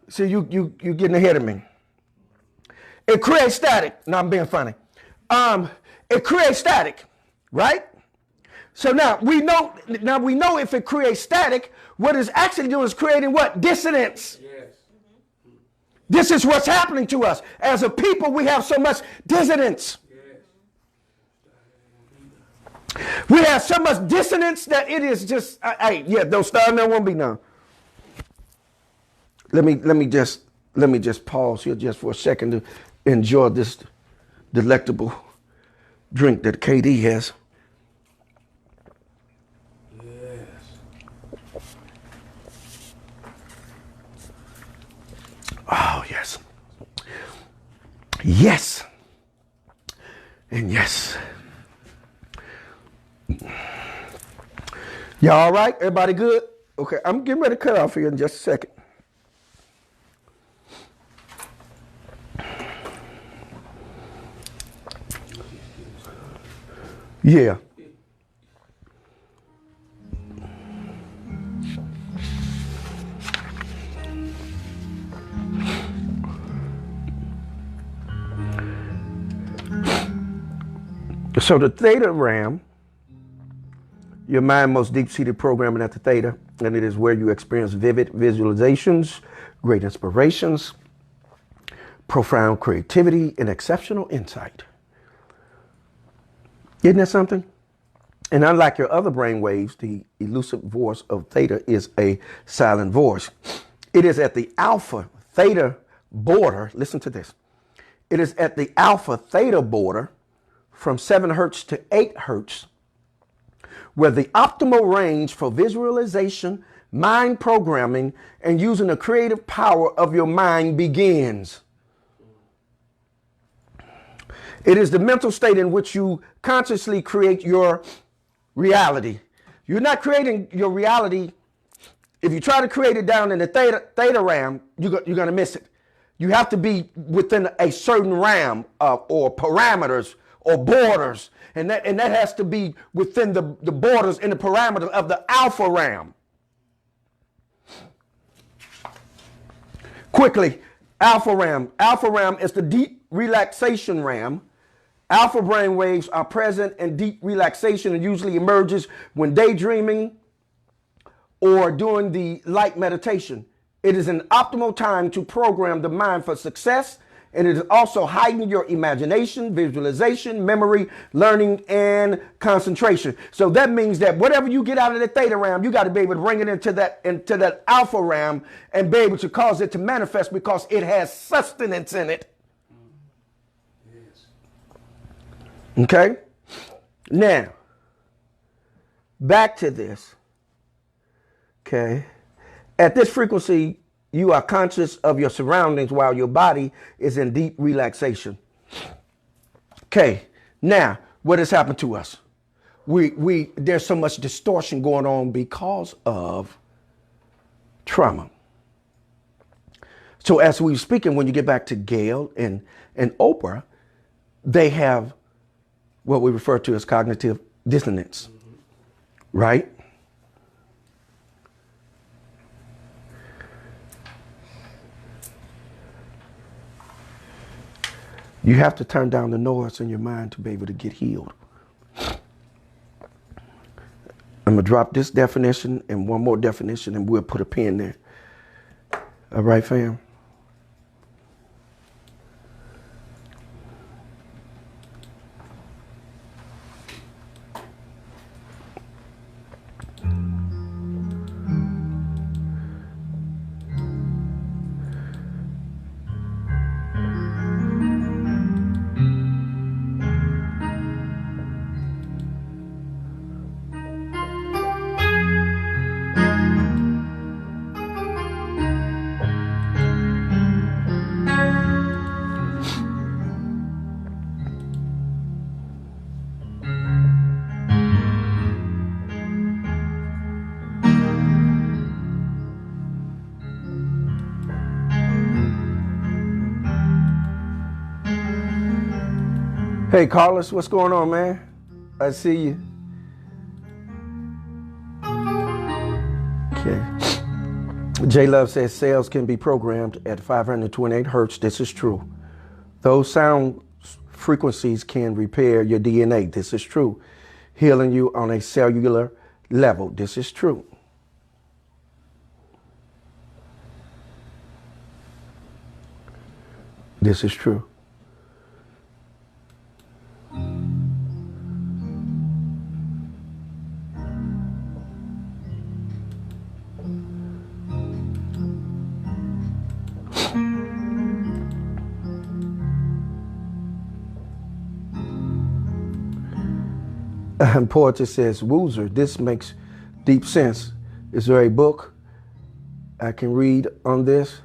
See, you getting ahead of me. It creates static. No, I'm being funny. It creates static, right? So now we know if it creates static, what it's actually doing is creating what? Dissonance. Yes. This is what's happening to us. As a people, we have so much dissonance. We have so much dissonance that it is just, yeah, don't start, there won't be none. Let me just pause here just for a second to enjoy this delectable drink that KD has. Oh, yes. Yes. And yes. Y'all all right? Everybody good? Okay, I'm getting ready to cut off here in just a second. Yeah. So the theta RAM, your mind most deep-seated programming at the theta, and it is where you experience vivid visualizations, great inspirations, profound creativity, and exceptional insight. Isn't that something? And unlike your other brain waves, the elusive voice of theta is a silent voice. It is at the alpha theta border. Listen to this. It is at the alpha theta border from 7 hertz to 8 hertz, where the optimal range for visualization, mind programming, and using the creative power of your mind begins. It is the mental state in which you consciously create your reality. You're not creating your reality. If you try to create it down in the theta RAM, you're going to miss it. You have to be within a certain RAM or parameters or borders, and that has to be within the borders and the parameters of the alpha RAM. Quickly, alpha RAM. Alpha RAM is the deep relaxation RAM. Alpha brain waves are present in deep relaxation and usually emerges when daydreaming or during the light meditation. It is an optimal time to program the mind for success And it is also heightening your imagination, visualization, memory, learning, and concentration. So that means that whatever you get out of the theta realm, you got to be able to bring it into that alpha realm and be able to cause it to manifest because it has sustenance in it. Okay? Now, back to this. Okay? At this frequency, you are conscious of your surroundings while your body is in deep relaxation. Okay, now what has happened to us? There's so much distortion going on because of trauma. So as we were speaking, when you get back to Gail and Oprah, they have what we refer to as cognitive dissonance, right? You have to turn down the noise in your mind to be able to get healed. I'm going to drop this definition and one more definition and we'll put a pin there. All right, fam? Hey, Carlos, what's going on, man? I see you. Okay. J Love says cells can be programmed at 528 hertz. This is true. Those sound frequencies can repair your DNA. This is true. Healing you on a cellular level. This is true. This is true. Poetry says, Woozer, this makes deep sense. Is there a book I can read on this?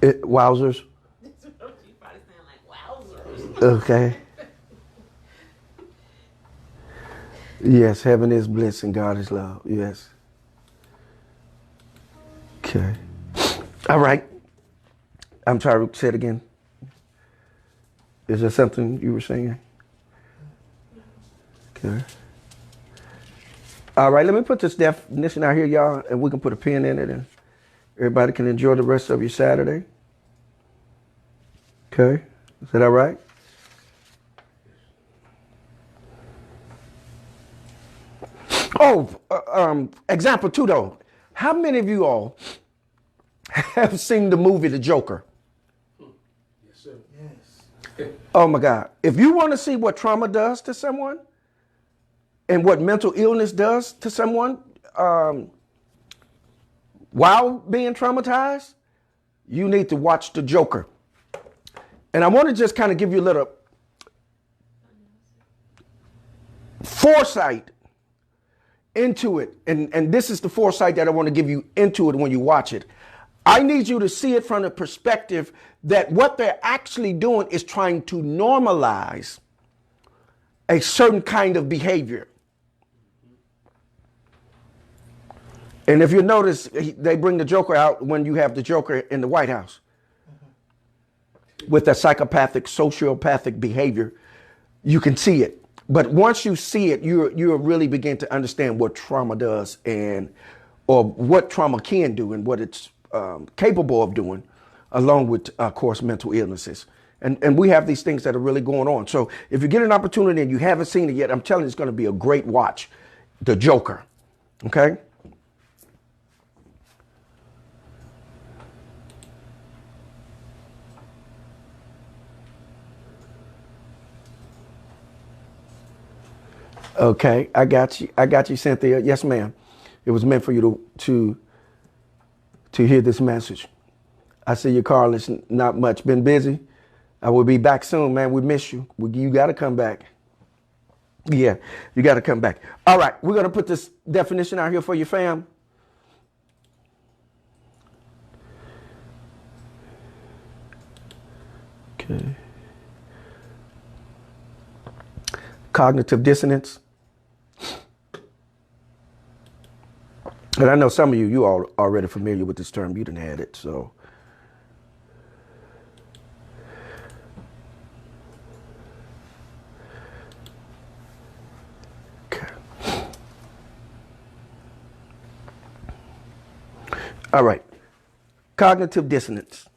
Wowzers. You probably sound like wowzers. Okay. Yes, heaven is bliss and God is love. Yes. Okay. All right. I'm sorry, say it again. Is there something you were saying? Okay. All right, let me put this definition out here, y'all, and we can put a pin in it and everybody can enjoy the rest of your Saturday. Okay. Is that all right? Oh, example 2 though. How many of you all have seen the movie The Joker? Yes, sir. Yes. Oh my God. If you want to see what trauma does to someone and what mental illness does to someone while being traumatized, you need to watch The Joker. And I want to just kind of give you a little foresight into it. And this is the foresight that I want to give you into it when you watch it. I need you to see it from the perspective that what they're actually doing is trying to normalize a certain kind of behavior. And if you notice, they bring the Joker out when you have the Joker in the White House with that psychopathic, sociopathic behavior. You can see it. But once you see it, you really begin to understand what trauma does or what trauma can do and what it's capable of doing, along with, of course, mental illnesses. And we have these things that are really going on. So if you get an opportunity and you haven't seen it yet, I'm telling you, it's going to be a great watch. The Joker. Okay? Okay, I got you. I got you, Cynthia. Yes, ma'am. It was meant for you to hear this message. I see you, Carlos. Not much. Been busy. I will be back soon, man. We miss you. You got to come back. Yeah, you got to come back. All right, we're going to put this definition out here for you, fam. Okay. Cognitive dissonance. And I know some of you are already familiar with this term. You didn't had it, so. Okay. All right. Cognitive dissonance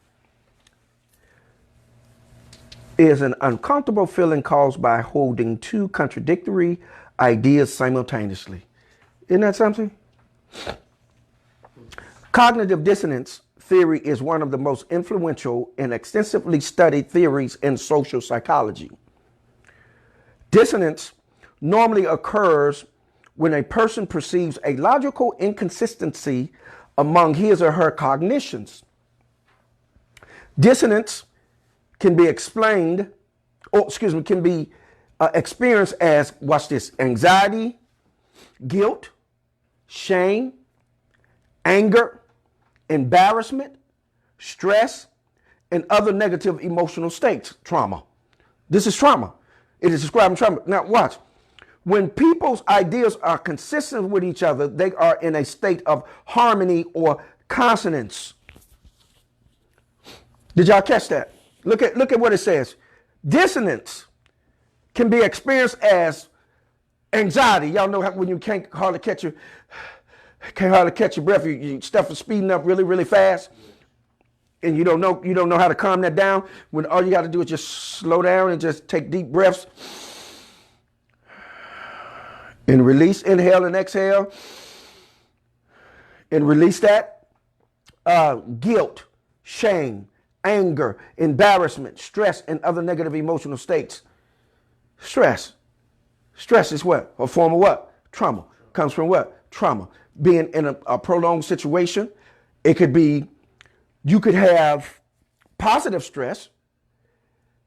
is an uncomfortable feeling caused by holding two contradictory ideas simultaneously. Isn't that something? Cognitive dissonance theory is one of the most influential and extensively studied theories in social psychology. Dissonance normally occurs when a person perceives a logical inconsistency among his or her cognitions. Dissonance can be explained, can be experienced as, watch this, anxiety, guilt, shame, anger, embarrassment, stress, and other negative emotional states. Trauma. This is trauma. It is describing trauma. Now watch. When people's ideas are consistent with each other, they are in a state of harmony or consonance. Did y'all catch that? Look at what it says. Dissonance can be experienced as anxiety. Y'all know how when you can't hardly catch your breath, your stuff is speeding up really, really fast, and you don't know how to calm that down. When all you got to do is just slow down and just take deep breaths and release, inhale and exhale, and release that guilt, shame, anger, embarrassment, stress, and other negative emotional states. Stress is what? A form of what? Trauma. Comes from what? Trauma. Being in a prolonged situation. It could be, you could have positive stress.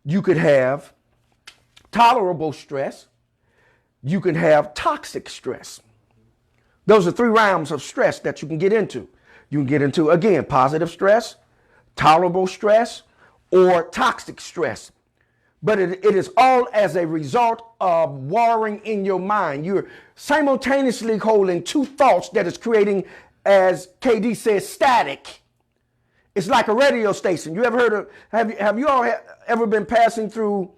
You could have tolerable stress. You can have toxic stress. Those are three realms of stress that you can get into. You can get into, again, positive stress, tolerable stress, or toxic stress. But it is all as a result of warring in your mind. You're simultaneously holding two thoughts that is creating, as KD says, static. It's like a radio station. You ever heard of, have you all ever been passing through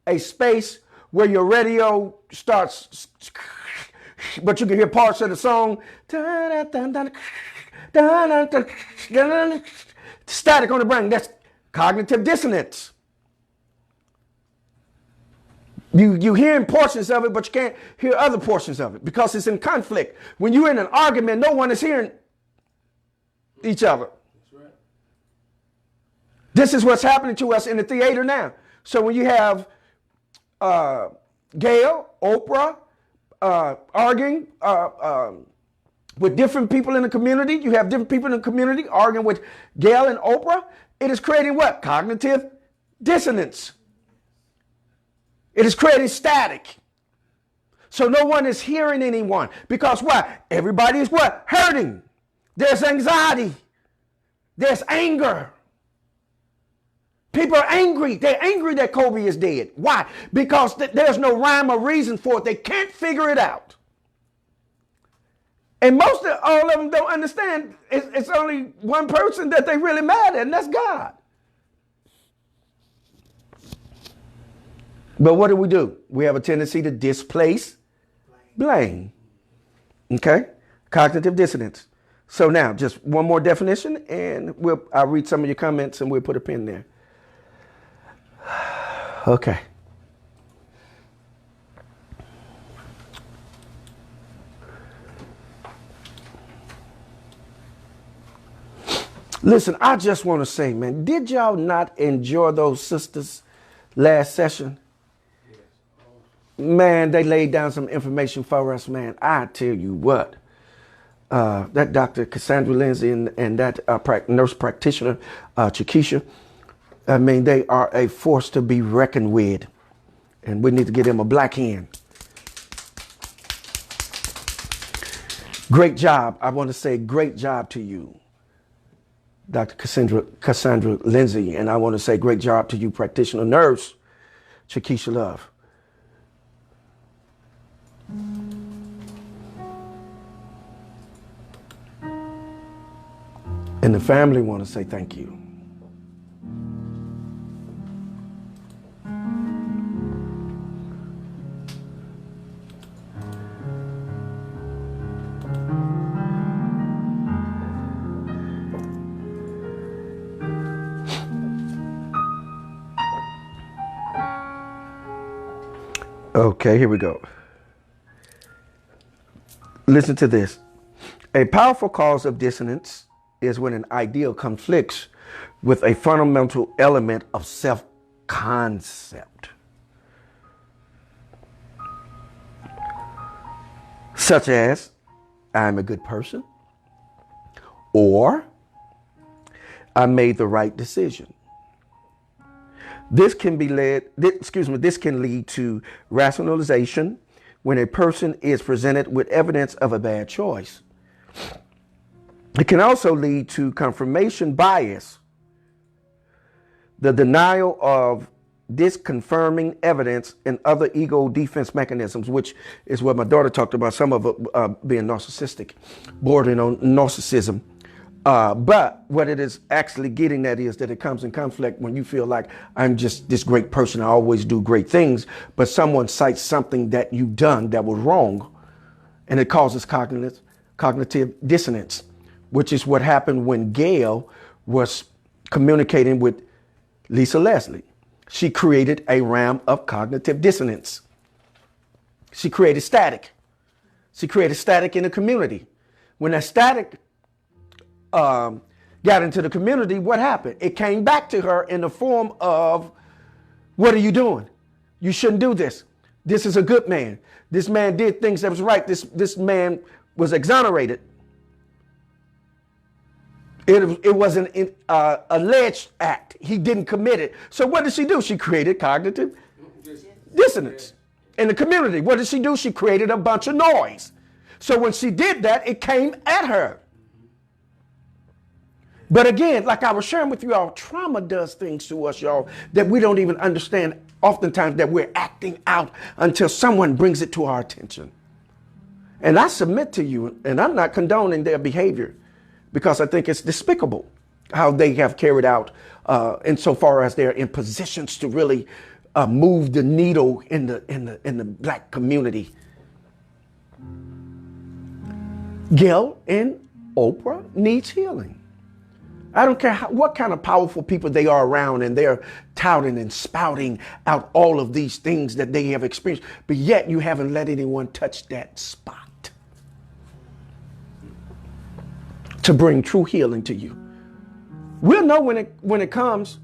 a space where your radio starts, but you can hear parts of the song, static on the brain? That's cognitive dissonance. You hearing portions of it, but you can't hear other portions of it because it's in conflict. When you're in an argument, no one is hearing each other. That's right. This is what's happening to us in the theater now. So when you have Gail, Oprah arguing with different people in the community, you have different people in the community arguing with Gail and Oprah, it is creating what? Cognitive dissonance. It is creating static. So no one is hearing anyone. Because what? Everybody is what? Hurting. There's anxiety. There's anger. People are angry. They're angry that Kobe is dead. Why? Because there's no rhyme or reason for it. They can't figure it out. And all of them don't understand. It's only one person that they really mad at, and that's God. But what do? We have a tendency to displace blame. Okay? Cognitive dissonance. So now, just one more definition, and I'll read some of your comments, and we'll put a pin there. Okay. Listen, I just want to say, man, did y'all not enjoy those sisters last session? Man, they laid down some information for us, man. I tell you what. That Dr. Cassandra Lindsay and that nurse practitioner, Chiquisha, I mean, they are a force to be reckoned with. And we need to give them a black hand. Great job. I want to say great job to you, Dr. Cassandra Lindsay. And I want to say great job to you, practitioner nurse, Chiquisha Love. And the family want to say thank you. Okay, here we go. Listen to this. A powerful cause of dissonance is when an ideal conflicts with a fundamental element of self-concept, such as I'm a good person, or I made the right decision. This can lead to rationalization when a person is presented with evidence of a bad choice. It can also lead to confirmation bias, the denial of disconfirming evidence and other ego defense mechanisms, which is what my daughter talked about, some of it being narcissistic, bordering on narcissism. But what it is actually getting at is that it comes in conflict when you feel like I'm just this great person, I always do great things, but someone cites something that you've done that was wrong, and it causes cognitive dissonance, which is what happened when Gail was communicating with Lisa Leslie. She created a realm of cognitive dissonance. She created static. She created static in the community. When that static got into the community, what happened? It came back to her in the form of, what are you doing? You shouldn't do this. This is a good man. This man did things that was right. This man was exonerated. It was an alleged act. He didn't commit it. So what did she do? She created cognitive dissonance in the community. What did she do? She created a bunch of noise. So when she did that, it came at her. But again, like I was sharing with you all, trauma does things to us, y'all, that we don't even understand oftentimes that we're acting out until someone brings it to our attention. And I submit to you, and I'm not condoning their behavior, because I think it's despicable how they have carried out insofar as they're in positions to really move the needle in the black community. Gail and Oprah needs healing. I don't care what kind of powerful people they are around, and they're touting and spouting out all of these things that they have experienced, but yet you haven't let anyone touch that spot to bring true healing to you. We'll know when it comes.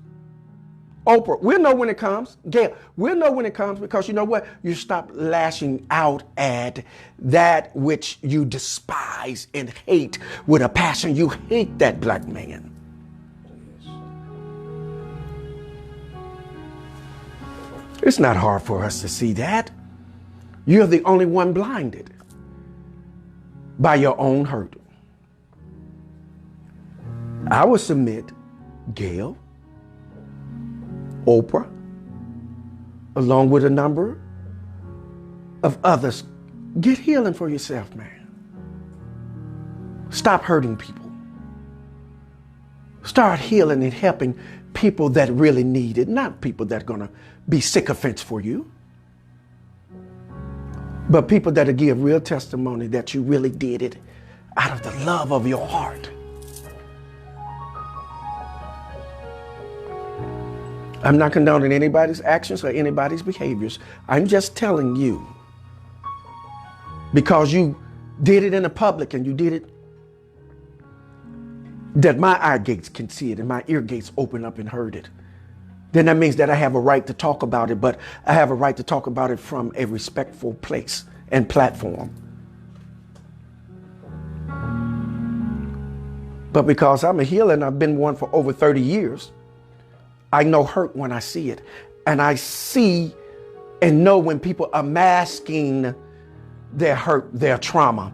Oprah, we'll know when it comes. Gail, we'll know when it comes, because you know what? You stop lashing out at that which you despise and hate with a passion. You hate that black man. It's not hard for us to see that. You're the only one blinded by your own hurt. I would submit Gail, Oprah, along with a number of others, get healing for yourself, man. Stop hurting people. Start healing and helping people that really need it, not people that are going to be sycophants for you, but people that'll give real testimony that you really did it out of the love of your heart. I'm not condoning anybody's actions or anybody's behaviors. I'm just telling you, because you did it in the public and you did it, that my eye gates can see it and my ear gates open up and heard it. then that means that I have a right to talk about it, but I have a right to talk about it from a respectful place and platform. But because I'm a healer and I've been one for over 30 years, I know hurt when I see it. And I see and know when people are masking their hurt, their trauma,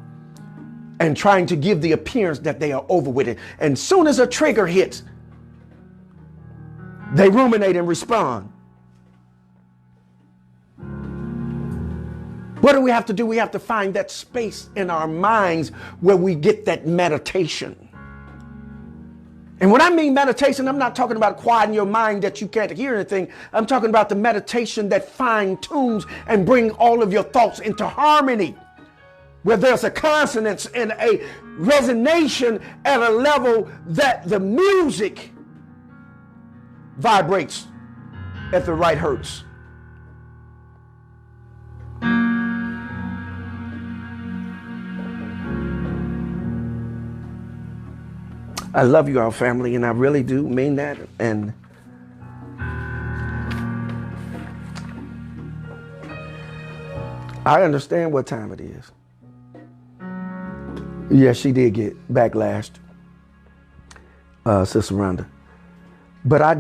and trying to give the appearance that they are over with it. And soon as a trigger hits, they ruminate and respond. What do we have to do? We have to find that space in our minds where we get that meditation. And when I mean meditation, I'm not talking about quieting your mind that you can't hear anything. I'm talking about the meditation that fine tunes and bring all of your thoughts into harmony, where there's a consonance and a resonation at a level that the music vibrates at the right hertz. I love you all, family, and I really do mean that. And I understand what time it is. Yes, she did get backlashed, Sister Rhonda. But I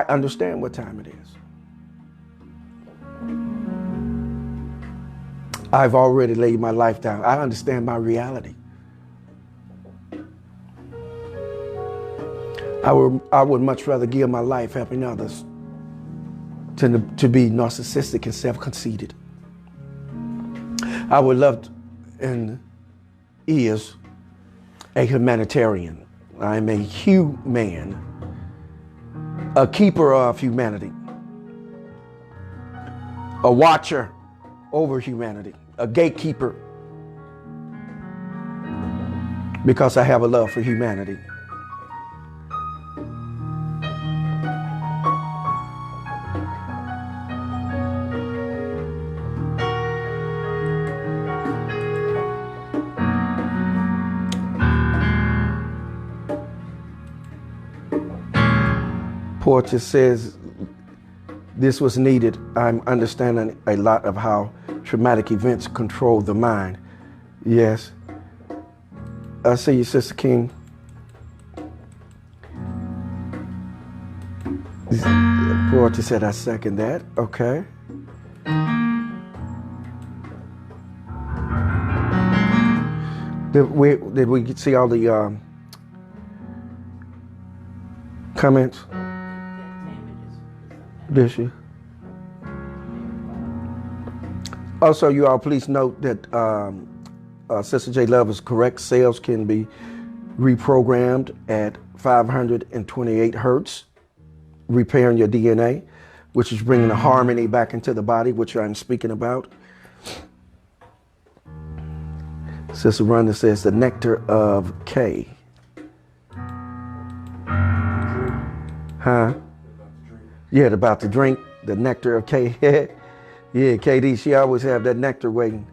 understand what time it is. I've already laid my life down. I understand my reality. I would much rather give my life helping others to be narcissistic and self-conceited. I would love and is a humanitarian. I'm a human, a keeper of humanity, a watcher over humanity, a gatekeeper, because I have a love for humanity. Portia says this was needed. I'm understanding a lot of how traumatic events control the mind. Yes. I see you, Sister King. Portia said I second that. Okay. Did we see all the comments? Did she? Also, you all please note that Sister J Love is correct. Cells can be reprogrammed at 528 hertz, repairing your DNA, which is bringing the harmony back into the body, which I'm speaking about. Sister Rhonda says the nectar of K. Huh? Yeah, about to drink the nectar of K. Yeah, KD, she always have that nectar waiting.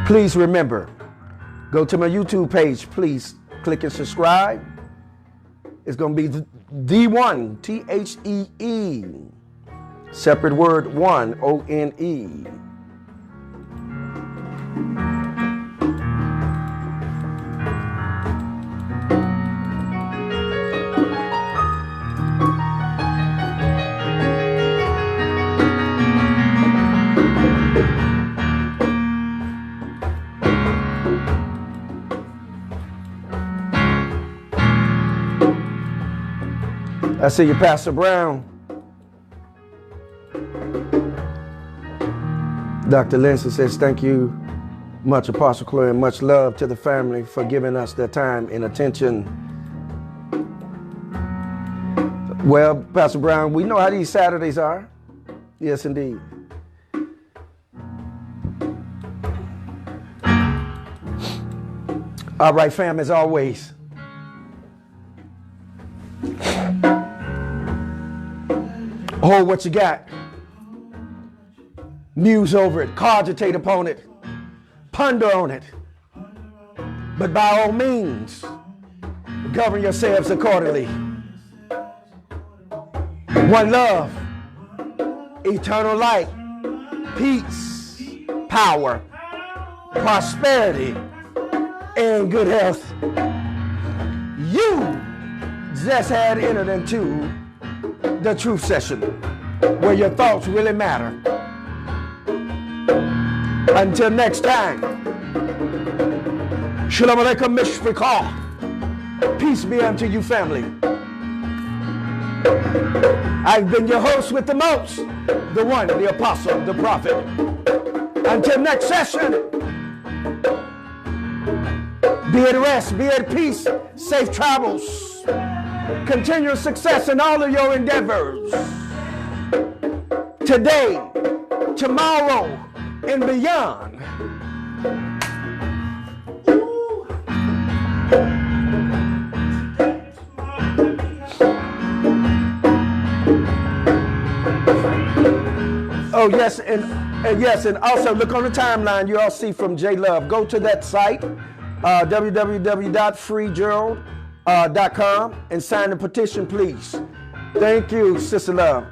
Please remember, go to my YouTube page. Please click and subscribe. It's going to be D1, T-H-E-E. Separate word, one, O-N-E. I see you, Pastor Brown. Dr. Lindsay says, thank you much, Apostle Chloe, and much love to the family for giving us their time and attention. Well, Pastor Brown, we know how these Saturdays are. Yes, indeed. All right, fam, as always. Hold what you got. muse over it, cogitate upon it, ponder on it. But by all means, govern yourselves accordingly. One love, eternal light, peace, power, prosperity, and good health. You just had entered into the truth session where your thoughts really matter. Until next time, Shalom Aleichem Mishpachah. Peace be unto you, family. I've been your host with the most, the one, the apostle, the prophet. Until next session, be at rest, be at peace, safe travels, continual success in all of your endeavors. Today, tomorrow, and beyond. Oh yes, and also look on the timeline. You all see from J Love. Go to that site, www.freegerald.com, and sign the petition, please. Thank you, Sister Love.